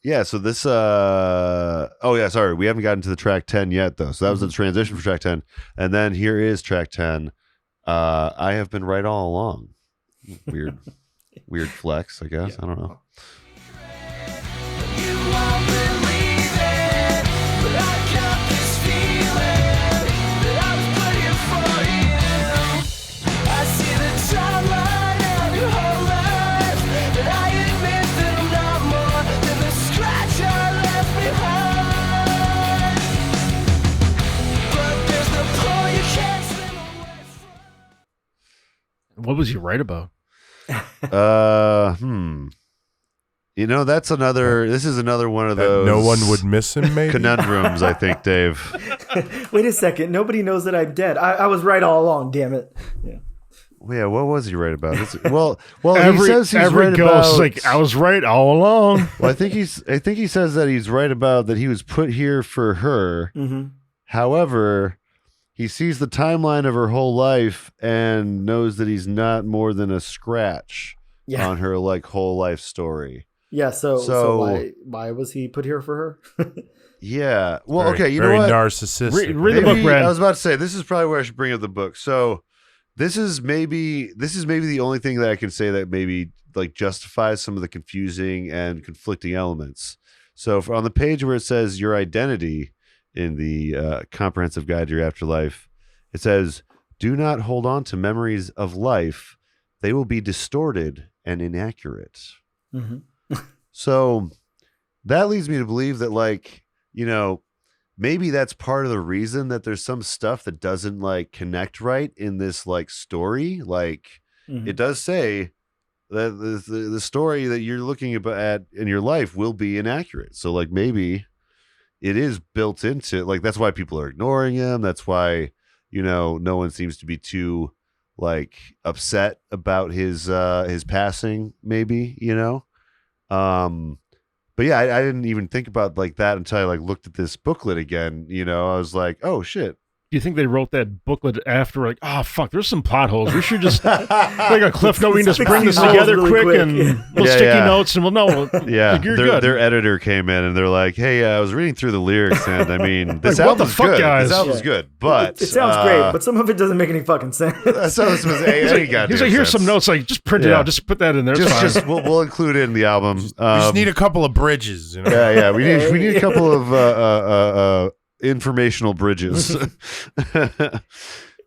[SPEAKER 2] Yeah, so this sorry, we haven't gotten to the track 10 yet though. So that was the transition for track 10. And then here is track 10. I have been right all along. Weird flex, I guess. I don't know.
[SPEAKER 7] You won't believe it, but I got this feeling that I was praying for you. I see the timeline of your whole life, and I admit that I'm not more than the scratch I left behind. But there's no point you can't swim away from.
[SPEAKER 6] What was he right about?
[SPEAKER 2] This is another one of
[SPEAKER 3] That
[SPEAKER 2] those
[SPEAKER 3] no one would miss him, maybe?
[SPEAKER 2] conundrums, I think, Dave.
[SPEAKER 4] Wait a second. Nobody knows that I'm dead. I was right all along. Damn it. Yeah.
[SPEAKER 2] Yeah, what was he right about? Well,
[SPEAKER 6] every
[SPEAKER 2] he says he's
[SPEAKER 6] every
[SPEAKER 2] right
[SPEAKER 6] ghost
[SPEAKER 2] about.
[SPEAKER 6] like I was right all along.
[SPEAKER 2] Well, I think he says that he's right about that he was put here for her.
[SPEAKER 4] Mm-hmm.
[SPEAKER 2] However, he sees the timeline of her whole life and knows that he's not more than a scratch
[SPEAKER 4] Yeah.
[SPEAKER 2] on her like whole life story.
[SPEAKER 4] Yeah. So
[SPEAKER 2] So-
[SPEAKER 4] why was he put here for her?
[SPEAKER 2] Yeah. Well,
[SPEAKER 3] Very-
[SPEAKER 2] okay. You
[SPEAKER 3] very
[SPEAKER 2] know what?
[SPEAKER 3] narcissistic.
[SPEAKER 6] Read the book,
[SPEAKER 2] Maybe-
[SPEAKER 6] Brad.
[SPEAKER 2] I was about to say this is probably where I should bring up the book. So this is maybe the only thing that I can say that maybe like justifies some of the confusing and conflicting elements. So on the page where it says your identity in the comprehensive guide to your afterlife, it says, "Do not hold on to memories of life; they will be distorted and inaccurate."
[SPEAKER 4] Mm-hmm.
[SPEAKER 2] So that leads me to believe that, like, maybe that's part of the reason that there's some stuff that doesn't like connect right in this like story. Like,
[SPEAKER 4] Mm-hmm.
[SPEAKER 2] it does say that the story that you're looking at in your life will be inaccurate. So, like, maybe it is built into, like, that's why people are ignoring him. That's why, no one seems to be too like upset about his passing, maybe, but yeah, I didn't even think about like that until I like looked at this booklet again. I was like, oh shit.
[SPEAKER 6] Do you think they wrote that booklet after, like, oh, fuck, there's some plot holes. We should just, like a cliff note, we can just
[SPEAKER 4] Fix
[SPEAKER 6] bring this
[SPEAKER 4] these holes
[SPEAKER 6] together
[SPEAKER 4] really
[SPEAKER 6] quick
[SPEAKER 4] quick.
[SPEAKER 6] and
[SPEAKER 4] Yeah.
[SPEAKER 6] little
[SPEAKER 2] Yeah,
[SPEAKER 6] sticky
[SPEAKER 2] yeah.
[SPEAKER 6] notes, and we'll know.
[SPEAKER 2] Yeah,
[SPEAKER 6] you're
[SPEAKER 2] their,
[SPEAKER 6] good.
[SPEAKER 2] their editor came in and they're like, "Hey, I was reading through the lyrics, and I mean, this
[SPEAKER 6] Like, what the
[SPEAKER 2] album's
[SPEAKER 6] fuck,
[SPEAKER 2] good.
[SPEAKER 6] guys?"
[SPEAKER 2] This album's
[SPEAKER 4] Yeah.
[SPEAKER 2] good, but
[SPEAKER 4] it sounds great, but some of it doesn't make any fucking sense.
[SPEAKER 2] so this was any goddamn
[SPEAKER 6] He's like, here's some
[SPEAKER 2] sense.
[SPEAKER 6] notes, like, just print it
[SPEAKER 2] Yeah.
[SPEAKER 6] out, just put that in there. It's fine.
[SPEAKER 2] Just we'll include it in the album.
[SPEAKER 3] We just need a couple of bridges.
[SPEAKER 2] yeah. We need a couple of informational bridges.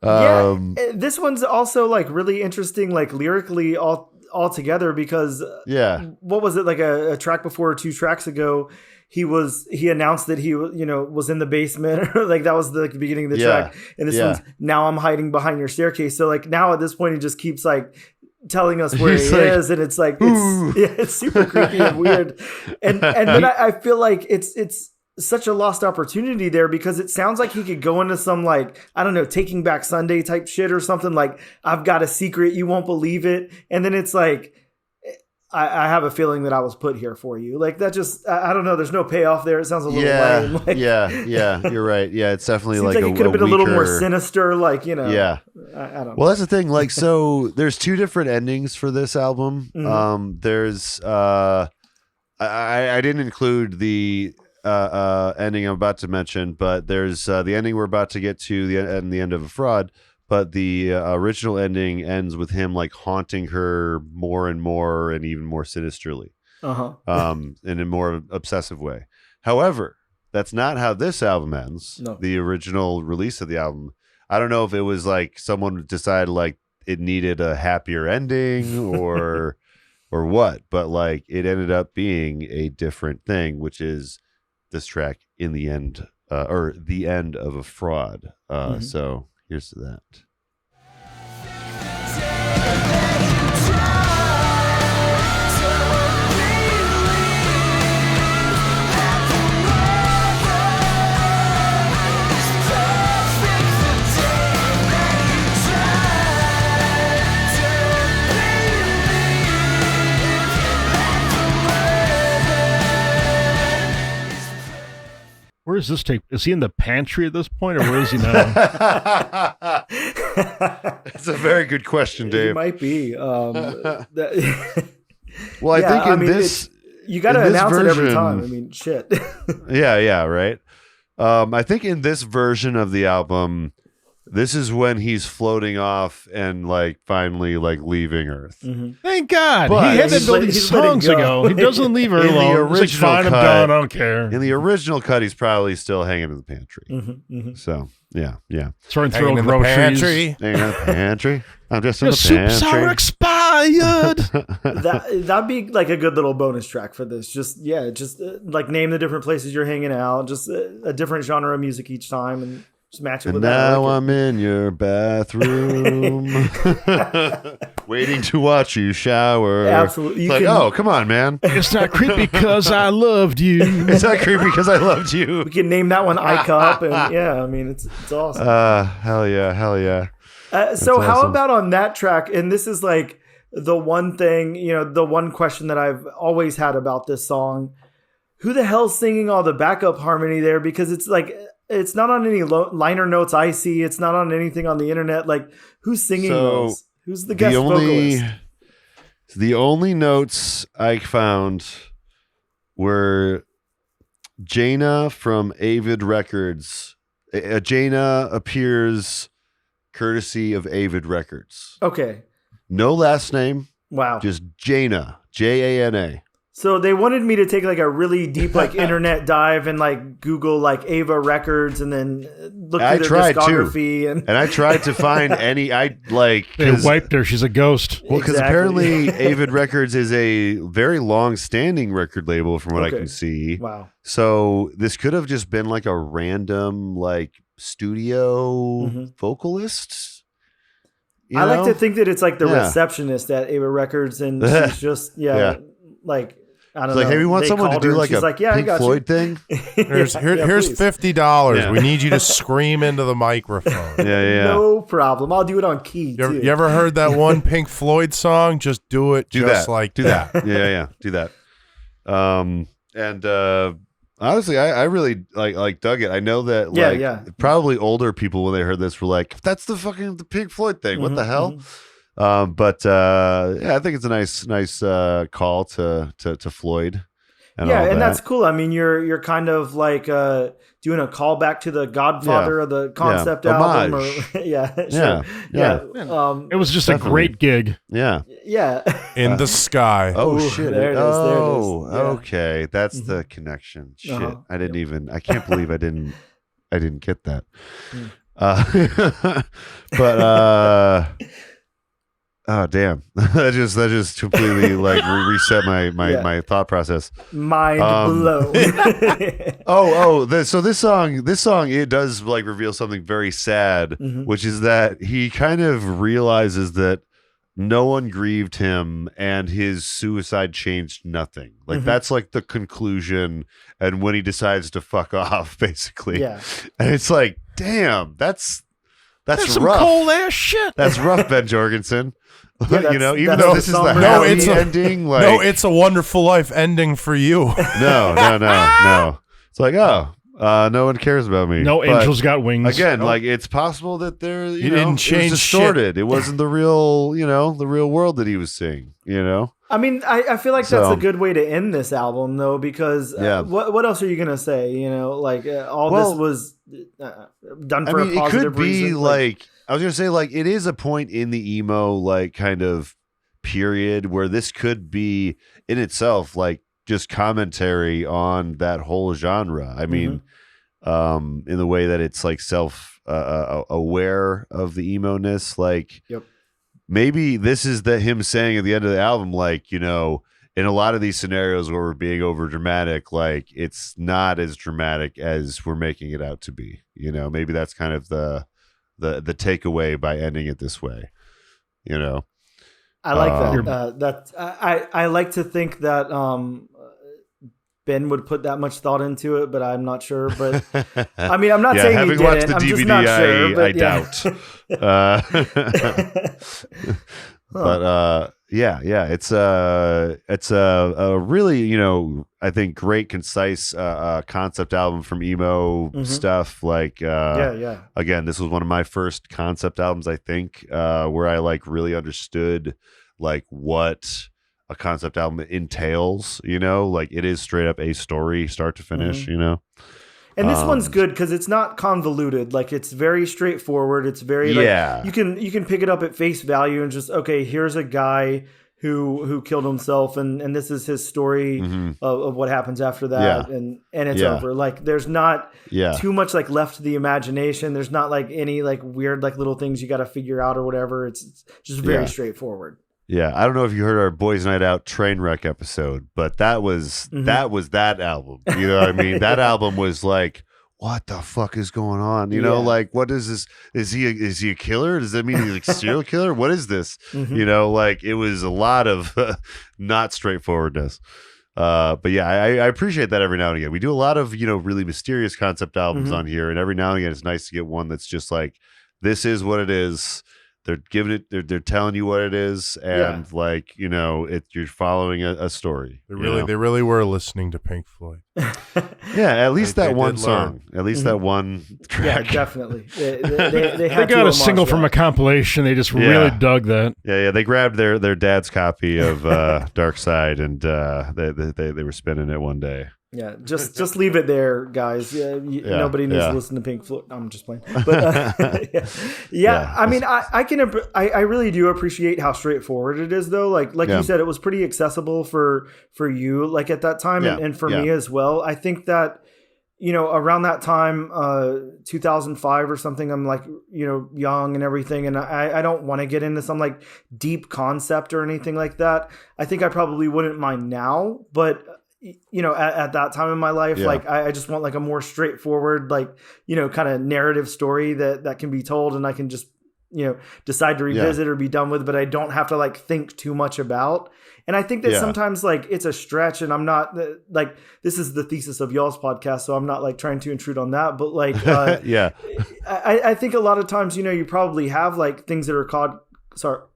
[SPEAKER 4] This one's also like really interesting, like lyrically all together, because
[SPEAKER 2] Yeah.
[SPEAKER 4] what was it, like a track before or 2 tracks ago? He announced that he was in the basement, or like that was the beginning of the
[SPEAKER 2] Yeah.
[SPEAKER 4] track. And this
[SPEAKER 2] Yeah.
[SPEAKER 4] one's now I'm hiding behind your staircase. So like now at this point he just keeps like telling us where
[SPEAKER 2] He's
[SPEAKER 4] he
[SPEAKER 2] like,
[SPEAKER 4] is, and it's like
[SPEAKER 2] "Ooh."
[SPEAKER 4] it's super creepy and weird. And then I feel like it's such a lost opportunity there, because it sounds like he could go into some, like, I don't know, Taking Back Sunday type shit or something, like, I've got a secret, you won't believe it. And then it's like, I have a feeling that I was put here for you. Like, that just, I don't know, there's no payoff there. It sounds a little lame. Like,
[SPEAKER 2] yeah, you're right. Yeah, it's definitely
[SPEAKER 4] seems
[SPEAKER 2] like
[SPEAKER 4] like it could have been a little more
[SPEAKER 2] weaker-
[SPEAKER 4] sinister, like,
[SPEAKER 2] Yeah.
[SPEAKER 4] I don't know.
[SPEAKER 2] Well, that's the thing. Like, so there's 2 different endings for this album.
[SPEAKER 4] Mhm.
[SPEAKER 2] There's I didn't include the ending I'm about to mention, but there's the ending we're about to get to, the end of a fraud. But the original ending ends with him like haunting her more and more, and even more sinisterly, in a more obsessive way. However, that's not how this album ends.
[SPEAKER 4] No.
[SPEAKER 2] The original release of the album, I don't know if it was like someone decided like it needed a happier ending or what, but like it ended up being a different thing, which is this track in the end, or the end of a fraud. So here's to that.
[SPEAKER 6] Where is this tape? Is he in the pantry at this point, or where is he now?
[SPEAKER 2] That's a very good question,
[SPEAKER 4] It
[SPEAKER 2] Dave.
[SPEAKER 4] might be.
[SPEAKER 2] Well, I
[SPEAKER 4] Yeah,
[SPEAKER 2] think
[SPEAKER 4] I
[SPEAKER 2] in
[SPEAKER 4] mean,
[SPEAKER 2] this,
[SPEAKER 4] you got to
[SPEAKER 2] in this
[SPEAKER 4] announce it every
[SPEAKER 2] version-
[SPEAKER 4] time. I mean, shit.
[SPEAKER 2] yeah, right. I think in this version of the album, this is when he's floating off and like finally like leaving Earth.
[SPEAKER 6] Thank God.
[SPEAKER 2] But
[SPEAKER 6] he had that
[SPEAKER 4] he's
[SPEAKER 6] built
[SPEAKER 4] let-
[SPEAKER 6] these
[SPEAKER 4] he's let it
[SPEAKER 6] songs
[SPEAKER 4] go.
[SPEAKER 6] ago. He doesn't leave her
[SPEAKER 2] In the
[SPEAKER 6] alone. He's like,
[SPEAKER 2] original
[SPEAKER 6] fine, I'm
[SPEAKER 2] cut-
[SPEAKER 6] done. I don't care.
[SPEAKER 2] In the original cut, he's probably still hanging in the pantry.
[SPEAKER 4] Mm-hmm.
[SPEAKER 2] So yeah.
[SPEAKER 6] Trying to
[SPEAKER 3] Hanging
[SPEAKER 6] throw
[SPEAKER 3] in the
[SPEAKER 6] groceries.
[SPEAKER 3] pantry.
[SPEAKER 2] Hanging in the pantry. I'm just in
[SPEAKER 6] Your
[SPEAKER 2] the
[SPEAKER 6] soup sour
[SPEAKER 2] pantry.
[SPEAKER 6] expired.
[SPEAKER 4] That'd be like a good little bonus track for this. Just like name the different places you're hanging out. Just a different genre of music each time, and just match it
[SPEAKER 2] And
[SPEAKER 4] with that. I
[SPEAKER 2] now
[SPEAKER 4] like it.
[SPEAKER 2] I'm in your bathroom, waiting to watch you shower.
[SPEAKER 4] Absolutely.
[SPEAKER 2] It's like, oh, come on, man.
[SPEAKER 6] It's not creepy because I loved you.
[SPEAKER 2] It's not creepy because I loved you.
[SPEAKER 4] We can name that one I Cup, and yeah, I mean it's awesome.
[SPEAKER 2] Hell yeah.
[SPEAKER 4] So how
[SPEAKER 2] awesome.
[SPEAKER 4] about on that track? And this is like the one thing, the one question that I've always had about this song. Who the hell's singing all the backup harmony there? Because it's like, it's not on any liner notes I see. It's not on anything on the internet. Like, who's singing those? Who's the guest vocalist?
[SPEAKER 2] The only notes I found were Jaina from Avid Records. Jaina appears courtesy of Avid Records.
[SPEAKER 4] Okay.
[SPEAKER 2] No last name.
[SPEAKER 4] Wow.
[SPEAKER 2] Just Jaina. Jana.
[SPEAKER 4] So they wanted me to take like a really deep like internet dive and like Google like Ava Records and then look through their discography and
[SPEAKER 2] I tried to find any.
[SPEAKER 6] They wiped her. She's a ghost.
[SPEAKER 2] Well, because apparently Avid Records is a very long-standing record label, from what I can see.
[SPEAKER 4] Wow.
[SPEAKER 2] So this could have just been like a random like studio vocalist.
[SPEAKER 4] I like to think that it's like the receptionist at Ava Records, and she's just like. I don't know.
[SPEAKER 2] Like, hey, we want someone to do like a Pink Floyd thing.
[SPEAKER 3] Here's $50. We need you to scream into the microphone.
[SPEAKER 2] Yeah.
[SPEAKER 4] No problem. I'll do it on key.
[SPEAKER 3] You ever heard that one Pink Floyd song? Just do it.
[SPEAKER 2] Do that. Yeah. Do that. And honestly, I really like dug it. I know that probably older people when they heard this were like, that's the Pink Floyd thing. What the hell? But I think it's a nice call to Floyd. And
[SPEAKER 4] that's cool. I mean, you're kind of like doing a callback to the Godfather of the concept album.
[SPEAKER 2] It
[SPEAKER 6] was just a great gig.
[SPEAKER 4] Yeah.
[SPEAKER 3] In the sky.
[SPEAKER 2] Oh shit!
[SPEAKER 4] There it is.
[SPEAKER 2] Okay, that's the connection. Shit, I can't believe I didn't get that. Oh damn! that just completely like reset my thought process.
[SPEAKER 4] Mind blown.
[SPEAKER 2] So this song it does like reveal something very sad, which is that he kind of realizes that no one grieved him and his suicide changed nothing. Like that's like the conclusion, and when he decides to fuck off, basically.
[SPEAKER 4] Yeah.
[SPEAKER 2] And it's like, damn, that's
[SPEAKER 6] some
[SPEAKER 2] rough.
[SPEAKER 6] cold ass shit.
[SPEAKER 2] That's rough, Ben Jorgensen.
[SPEAKER 4] Yeah,
[SPEAKER 2] even though this is the happy ending, like
[SPEAKER 3] no, It's a Wonderful Life ending for you.
[SPEAKER 2] No. It's like, no one cares about me.
[SPEAKER 6] No angels got wings.
[SPEAKER 2] Again, like it's possible that there,
[SPEAKER 3] He didn't change
[SPEAKER 2] it was distorted.
[SPEAKER 3] shit.
[SPEAKER 2] It wasn't the real, the real world that he was seeing.
[SPEAKER 4] I mean, I feel like that's a good way to end this album, though, because what else are you gonna say? This was done for a positive
[SPEAKER 2] it could be
[SPEAKER 4] reason.
[SPEAKER 2] like I was gonna say, like it is a point in the emo like kind of period where this could be in itself like just commentary on that whole genre. I mean, in the way that it's like self aware of the emo-ness, like.
[SPEAKER 4] Yep.
[SPEAKER 2] Maybe this is him saying at the end of the album, like, in a lot of these scenarios where we're being over dramatic, like it's not as dramatic as we're making it out to be. Maybe that's kind of the takeaway by ending it this way.
[SPEAKER 4] I like that. I like to think that Ben would put that much thought into it, but I'm not sure. But I mean, I'm not saying
[SPEAKER 2] having
[SPEAKER 4] he
[SPEAKER 2] watched
[SPEAKER 4] didn't.
[SPEAKER 2] the
[SPEAKER 4] I'm
[SPEAKER 2] DVD,
[SPEAKER 4] just not sure.
[SPEAKER 2] I doubt. It's a really I think great concise concept album from emo stuff. Like again, this was one of my first concept albums, I think, where I like really understood like what a concept album entails, like it is straight up a story start to finish,
[SPEAKER 4] And this one's good because it's not convoluted. Like it's very straightforward. It's very like, you can pick it up at face value and just, okay, here's a guy who killed himself and this is his story of what happens after that and it's over. Like there's not too much like left to the imagination. There's not like any like weird like little things you got to figure out or whatever. It's just very straightforward.
[SPEAKER 2] Yeah, I don't know if you heard our Boys Night Out Trainwreck episode, but that was that album. You know what I mean? That album was like, what the fuck is going on? Like what is this? Is he a killer? Does that mean he's like a serial killer? What is this? Like it was a lot of not straightforwardness. But yeah, I appreciate that every now and again. We do a lot of, really mysterious concept albums on here, and every now and again it's nice to get one that's just like, this is what it is. they're giving it, they're telling you what it is, and like you're following a story.
[SPEAKER 3] They really were listening to Pink Floyd.
[SPEAKER 2] At least that
[SPEAKER 3] they
[SPEAKER 2] one
[SPEAKER 3] did
[SPEAKER 2] song, at least that one track.
[SPEAKER 4] Yeah, definitely. They had
[SPEAKER 6] got
[SPEAKER 4] to
[SPEAKER 6] a single
[SPEAKER 4] homage
[SPEAKER 6] from
[SPEAKER 4] that.
[SPEAKER 6] a compilation. They just really dug that.
[SPEAKER 2] Yeah, they grabbed their dad's copy of Dark Side, and they were spinning it one day.
[SPEAKER 4] Yeah, just leave it there, guys. Nobody needs to listen to Pink Floyd. I'm just playing, but I mean, I really do appreciate how straightforward it is, though. Like you said, it was pretty accessible for you, like at that time, and for me as well. I think that around that time, 2005 or something, I'm like young and everything, and I don't want to get into some like deep concept or anything like that. I think I probably wouldn't mind now, but at that time in my life, like I just want like a more straightforward, like, kind of narrative story that can be told, and I can just, decide to revisit or be done with, but I don't have to like think too much about. And I think that sometimes like it's a stretch, and I'm not like, this is the thesis of y'all's podcast, so I'm not like trying to intrude on that, but like, I think a lot of times, you probably have like things that are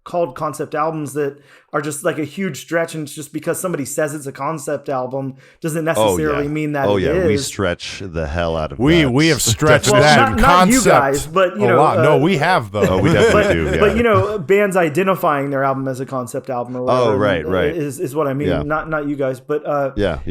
[SPEAKER 4] called concept albums that are just like a huge stretch, and it's just because somebody says it's a concept album doesn't necessarily mean that it is.
[SPEAKER 2] We stretch the hell out of that.
[SPEAKER 3] We have stretched
[SPEAKER 4] well,
[SPEAKER 3] that
[SPEAKER 4] not
[SPEAKER 3] concept
[SPEAKER 4] you guys, but
[SPEAKER 3] a lot. No, we have though.
[SPEAKER 2] We definitely do. Yeah.
[SPEAKER 4] But bands identifying their album as a concept album or whatever.
[SPEAKER 2] Oh, right.
[SPEAKER 4] Is what I mean.
[SPEAKER 2] Yeah.
[SPEAKER 4] Not you guys, but
[SPEAKER 2] yeah.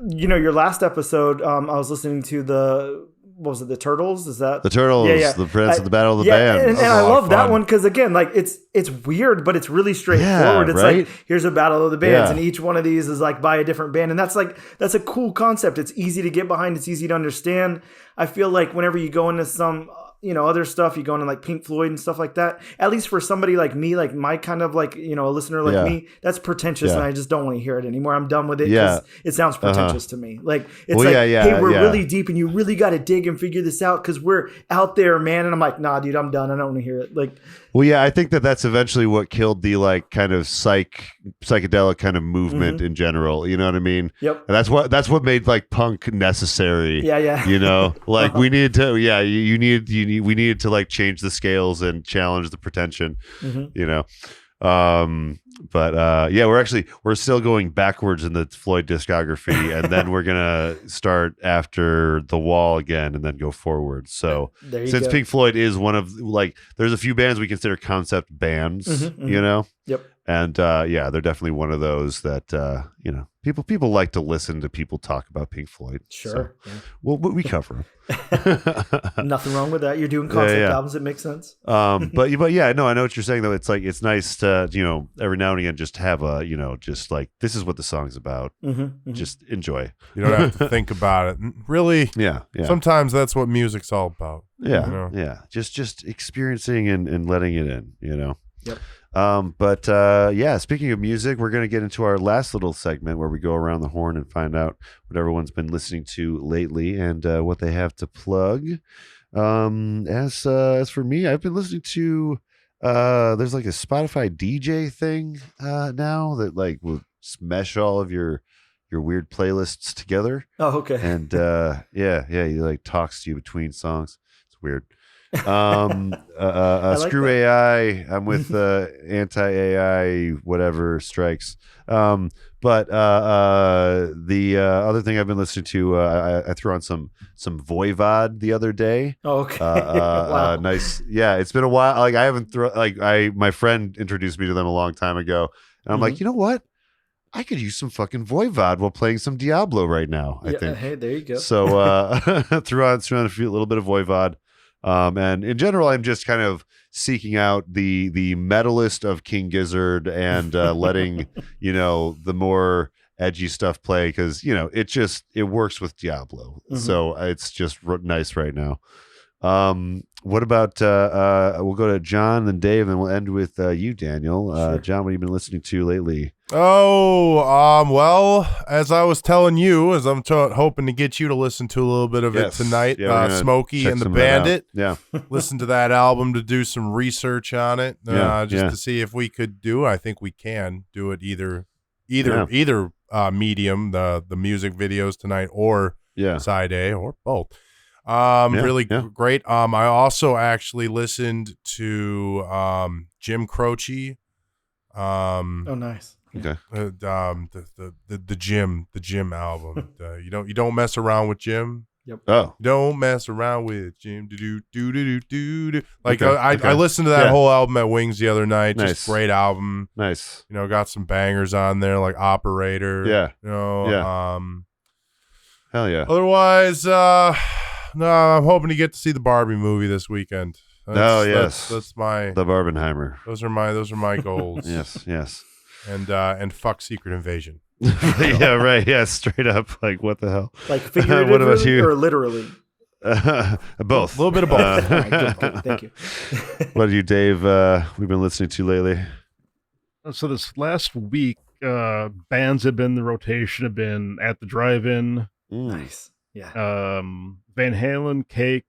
[SPEAKER 4] Your last episode, I was listening to what was it, the Turtles? Is that
[SPEAKER 2] the Turtles? The Prince of the Battle of the Bands.
[SPEAKER 4] And I love that one because again, like it's weird, but it's really straightforward. It's like, here's a battle of the bands, and each one of these is like by a different band, and that's a cool concept. It's easy to get behind. It's easy to understand. I feel like whenever you go into some other stuff, you go into like Pink Floyd and stuff like that, at least for somebody like me, like my kind of like, a listener like me, that's pretentious, and I just don't want to hear it anymore. I'm done with it because it sounds pretentious to me. Like, it's hey, we're really deep and you really got to dig and figure this out because we're out there, man. And I'm like, nah, dude, I'm done. I don't want to hear it. Like,
[SPEAKER 2] well, I think that's eventually what killed the like kind of psychedelic kind of movement in general. You know what I mean?
[SPEAKER 4] Yep.
[SPEAKER 2] And that's what made like punk necessary.
[SPEAKER 4] Yeah.
[SPEAKER 2] Like we needed to. We needed to like change the scales and challenge the pretension. We're still going backwards in the Floyd discography, and then we're gonna start after The Wall again, and then go forward. So since Pink Floyd is one of like, there's a few bands we consider concept bands,
[SPEAKER 4] Yep.
[SPEAKER 2] And they're definitely one of those that people like to listen to people talk about Pink Floyd.
[SPEAKER 4] Sure.
[SPEAKER 2] So, well, we cover them.
[SPEAKER 4] Nothing wrong with that. You're doing concept albums. It makes sense.
[SPEAKER 2] But I know what you're saying though. It's like, it's nice to, every now and again, just have a, just like, this is what the song's about. Just enjoy.
[SPEAKER 3] You don't have to think about it. Really.
[SPEAKER 2] Yeah.
[SPEAKER 3] Sometimes that's what music's all about.
[SPEAKER 2] Yeah. Yeah. Just experiencing and letting it in,
[SPEAKER 4] Yep.
[SPEAKER 2] Speaking of music, we're going to get into our last little segment where we go around the horn and find out what everyone's been listening to lately and what they have to plug. As for me, I've been listening to there's like a Spotify DJ thing now that like will mesh all of your weird playlists together.
[SPEAKER 4] Oh, okay.
[SPEAKER 2] And he like talks to you between songs. It's weird. Like screw that. AI. I'm with anti-AI whatever strikes. The other thing I've been listening to, I threw on some Voivod the other day.
[SPEAKER 4] Oh, okay.
[SPEAKER 2] Wow. Nice. Yeah, it's been a while. Like I haven't my friend introduced me to them a long time ago, and I'm like, you know what? I could use some fucking Voivod while playing some Diablo right now. I think.
[SPEAKER 4] Hey, there you go.
[SPEAKER 2] So threw on a little bit of Voivod. And in general, I'm just kind of seeking out the metalist of King Gizzard and letting the more edgy stuff play because it works with Diablo, so it's just nice right now. What about we'll go to John and Dave, and we'll end with you, Daniel.
[SPEAKER 4] Sure.
[SPEAKER 2] John, what have you been listening to lately?
[SPEAKER 3] Well, as I was telling you, as I'm hoping to get you to listen to a little bit of it tonight, Smokey and the Bandit.
[SPEAKER 2] Yeah.
[SPEAKER 3] Listen to that album to do some research on it, to see if we could I think we can do it either medium, the music videos tonight, or side A, or both. Really
[SPEAKER 2] yeah.
[SPEAKER 3] great. I also actually listened to Jim Croce.
[SPEAKER 4] Oh, nice.
[SPEAKER 2] Okay.
[SPEAKER 3] The Jim album. You don't mess around with Jim.
[SPEAKER 2] Oh,
[SPEAKER 3] Don't mess around with Jim. Do. Like
[SPEAKER 2] Okay,
[SPEAKER 3] I listened to that
[SPEAKER 2] Yeah.
[SPEAKER 3] whole album at Wings the other night.
[SPEAKER 2] Nice.
[SPEAKER 3] Just great album.
[SPEAKER 2] nice.
[SPEAKER 3] Got some bangers on there like Operator.
[SPEAKER 2] Yeah.
[SPEAKER 3] Yeah.
[SPEAKER 2] Hell yeah.
[SPEAKER 3] Otherwise, no, I'm hoping to get to see the Barbie movie this weekend.
[SPEAKER 2] Yes.
[SPEAKER 3] That's my.
[SPEAKER 2] The Barbenheimer.
[SPEAKER 3] Those are my goals.
[SPEAKER 2] Yes.
[SPEAKER 3] And fuck Secret Invasion.
[SPEAKER 2] Yeah, right. Yeah, straight up. Like, what the hell?
[SPEAKER 4] Like figuratively
[SPEAKER 2] What about you?
[SPEAKER 4] or literally?
[SPEAKER 2] Both.
[SPEAKER 3] A little bit of both.
[SPEAKER 4] All right, good. Thank you.
[SPEAKER 2] What are you, Dave? We've been listening to lately.
[SPEAKER 6] So this last week, bands have been in the rotation, have been At the Drive-In,
[SPEAKER 4] Nice. Yeah.
[SPEAKER 6] Van Halen, Cake,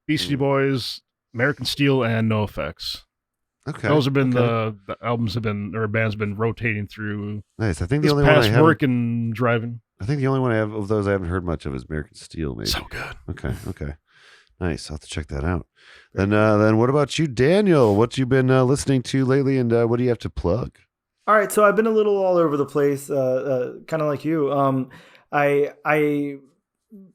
[SPEAKER 6] Beastie Boys, American Steel, and NoFX.
[SPEAKER 2] Okay.
[SPEAKER 6] Those have been the albums have been, or bands have been rotating through
[SPEAKER 2] Nice. I think the
[SPEAKER 6] this
[SPEAKER 2] only one I
[SPEAKER 6] past
[SPEAKER 2] haven't.
[SPEAKER 6] work and driving.
[SPEAKER 2] I think the only one I have of those I haven't heard much of is American Steel. Maybe.
[SPEAKER 6] So good.
[SPEAKER 2] Okay. Nice. I'll have to check that out. Then what about you, Daniel? What you been listening to lately, and what do you have to plug?
[SPEAKER 4] All right, so I've been a little all over the place, kind of like you. I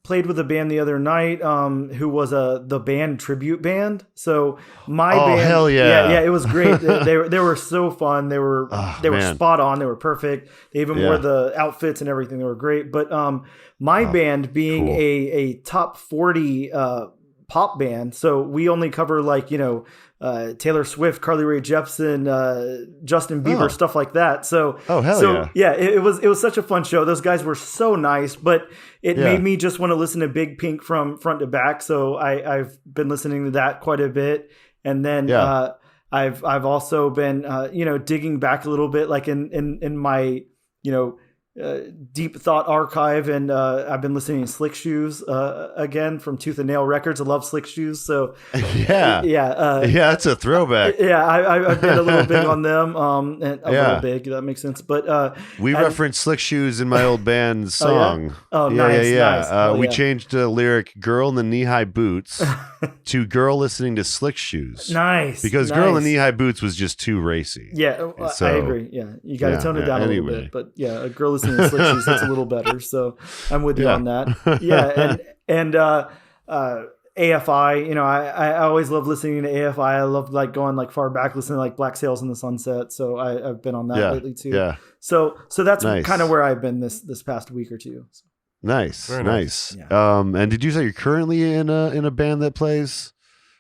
[SPEAKER 4] played with a band the other night, who was the band tribute band. So my band,
[SPEAKER 2] hell yeah.
[SPEAKER 4] it was great. they were so fun. They were
[SPEAKER 2] man.
[SPEAKER 4] spot on. They were perfect. They even
[SPEAKER 2] Yeah.
[SPEAKER 4] wore the outfits and everything. They were great. But my band being
[SPEAKER 2] cool.
[SPEAKER 4] a top 40 pop band, so we only cover like Taylor Swift, Carly Rae Jepsen, Justin Bieber, stuff like that. So,
[SPEAKER 2] hell yeah.
[SPEAKER 4] it was such a fun show. Those guys were so nice, but it made me just want to listen to Big Pink from front to back. So I've been listening to that quite a bit, and then I've also been digging back a little bit, like in my deep thought archive, and I've been listening to Slick Shoes again from Tooth and Nail Records. I love Slick Shoes, so
[SPEAKER 2] Yeah, that's a throwback.
[SPEAKER 4] I've been a little big on them, and a little big, that makes sense. But
[SPEAKER 2] we referenced Slick Shoes in my old band's song.
[SPEAKER 4] Oh, nice.
[SPEAKER 2] We changed the lyric "Girl in the knee-high boots" to "Girl listening to Slick Shoes."
[SPEAKER 4] Nice,
[SPEAKER 2] because "Girl in the knee-high boots" was just too racy.
[SPEAKER 4] Yeah,
[SPEAKER 2] So,
[SPEAKER 4] I agree. Yeah, you got to tone it down a little bit. But a girl listening to Slick Shoes, that's a little better. So I'm with you on that. Yeah, and AFI, I always love listening to AFI. I love like going like far back, listening to like Black Sails in the Sunset. So I've been on that lately too.
[SPEAKER 2] Yeah.
[SPEAKER 4] So that's
[SPEAKER 2] Nice.
[SPEAKER 4] kind of where I've been this past week or two. So.
[SPEAKER 2] Nice,
[SPEAKER 3] Very
[SPEAKER 2] nice.
[SPEAKER 4] Yeah.
[SPEAKER 2] And did you say you're currently in a band that plays?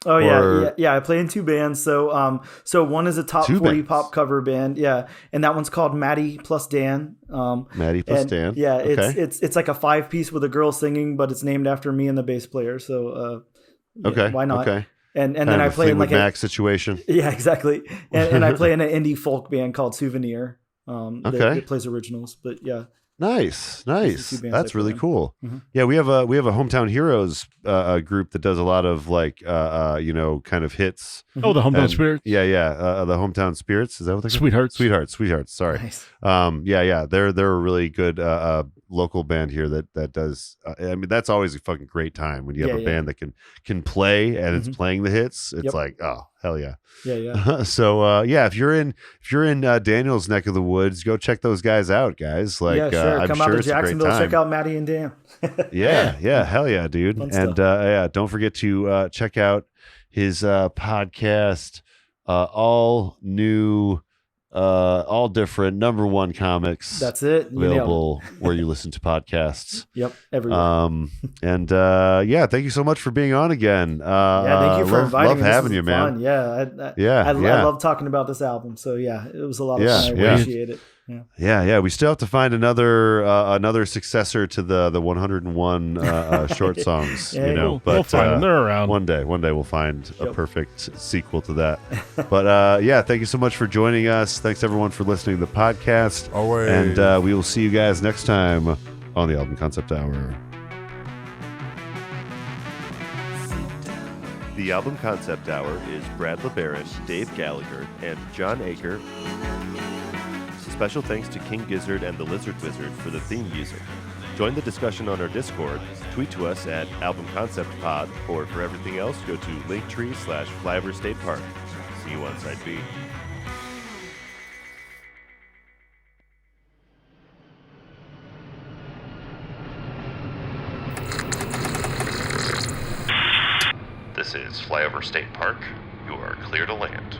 [SPEAKER 4] Oh
[SPEAKER 2] Or-
[SPEAKER 4] yeah. I play in two bands. So one is a top 40
[SPEAKER 2] bands.
[SPEAKER 4] pop cover band. Yeah, and that one's called Maddie plus Dan.
[SPEAKER 2] Maddie plus Dan.
[SPEAKER 4] Yeah,
[SPEAKER 2] Okay.
[SPEAKER 4] it's like a 5-piece with a girl singing, but it's named after me and the bass player. So
[SPEAKER 2] Okay.
[SPEAKER 4] why not?
[SPEAKER 2] Okay.
[SPEAKER 4] And
[SPEAKER 2] Kind
[SPEAKER 4] then
[SPEAKER 2] of
[SPEAKER 4] I
[SPEAKER 2] a
[SPEAKER 4] play in
[SPEAKER 2] Fleetwood
[SPEAKER 4] like
[SPEAKER 2] Mac situation.
[SPEAKER 4] yeah, exactly. And I play in an indie folk band called Souvenir. That plays originals, but yeah.
[SPEAKER 2] Nice.
[SPEAKER 4] These are two bands
[SPEAKER 2] That's
[SPEAKER 4] I
[SPEAKER 2] really
[SPEAKER 4] play in.
[SPEAKER 2] cool.
[SPEAKER 4] Mhm.
[SPEAKER 2] Yeah, we have a Hometown Heroes group that does a lot of like kind of hits.
[SPEAKER 6] Oh, the Hometown
[SPEAKER 2] And-
[SPEAKER 6] Spirit.
[SPEAKER 2] Yeah. The Hometown Spirits, is that what they're called?
[SPEAKER 6] Sweethearts.
[SPEAKER 2] Sweethearts. Sorry.
[SPEAKER 4] Nice.
[SPEAKER 2] They're a really good local band here that does. I mean, that's always a fucking great time when you have a band that can play and it's playing the hits. It's like, oh hell yeah.
[SPEAKER 4] Yeah.
[SPEAKER 2] So if you're in Daniel's neck of the woods, go check those guys out, guys. Like,
[SPEAKER 4] yeah, sure.
[SPEAKER 2] I'm
[SPEAKER 4] Come
[SPEAKER 2] sure
[SPEAKER 4] out to
[SPEAKER 2] it's a great
[SPEAKER 4] Jacksonville,
[SPEAKER 2] time.
[SPEAKER 4] check out Maddie and Dan.
[SPEAKER 2] Yeah, hell yeah, dude.
[SPEAKER 4] Fun
[SPEAKER 2] And don't forget to check out his podcast, all new, all different #1 comics.
[SPEAKER 4] That's it. You nailed it.
[SPEAKER 2] Available where you listen to podcasts.
[SPEAKER 4] Yep, everywhere.
[SPEAKER 2] And thank you so much for being on again.
[SPEAKER 4] Thank you for inviting
[SPEAKER 2] love
[SPEAKER 4] me. This
[SPEAKER 2] having
[SPEAKER 4] was
[SPEAKER 2] you,
[SPEAKER 4] fun.
[SPEAKER 2] man.
[SPEAKER 4] I
[SPEAKER 2] Yeah.
[SPEAKER 4] love talking about this album. So it was a lot of
[SPEAKER 2] Yeah,
[SPEAKER 4] fun. I
[SPEAKER 2] yeah.
[SPEAKER 4] appreciate it.
[SPEAKER 2] Yeah. We still have to find another successor to the 101 short songs.
[SPEAKER 4] Yeah,
[SPEAKER 2] But
[SPEAKER 6] we'll find them. They're around.
[SPEAKER 2] One day we'll find a
[SPEAKER 4] Yep.
[SPEAKER 2] perfect sequel to that. But thank you so much for joining us. Thanks everyone for listening to the podcast.
[SPEAKER 3] Always.
[SPEAKER 2] And we will see you guys next time on the Album Concept Hour. The Album Concept Hour is Brad LeBaron, Dave Gallagher, and John Aker. Special thanks to King Gizzard and the Lizard Wizard for the theme music. Join the discussion on our Discord, tweet to us at Album Concept Pod, or for everything else, go to Linktree/Flyover State Park. See you on Side B. This is Flyover State Park. You are clear to land.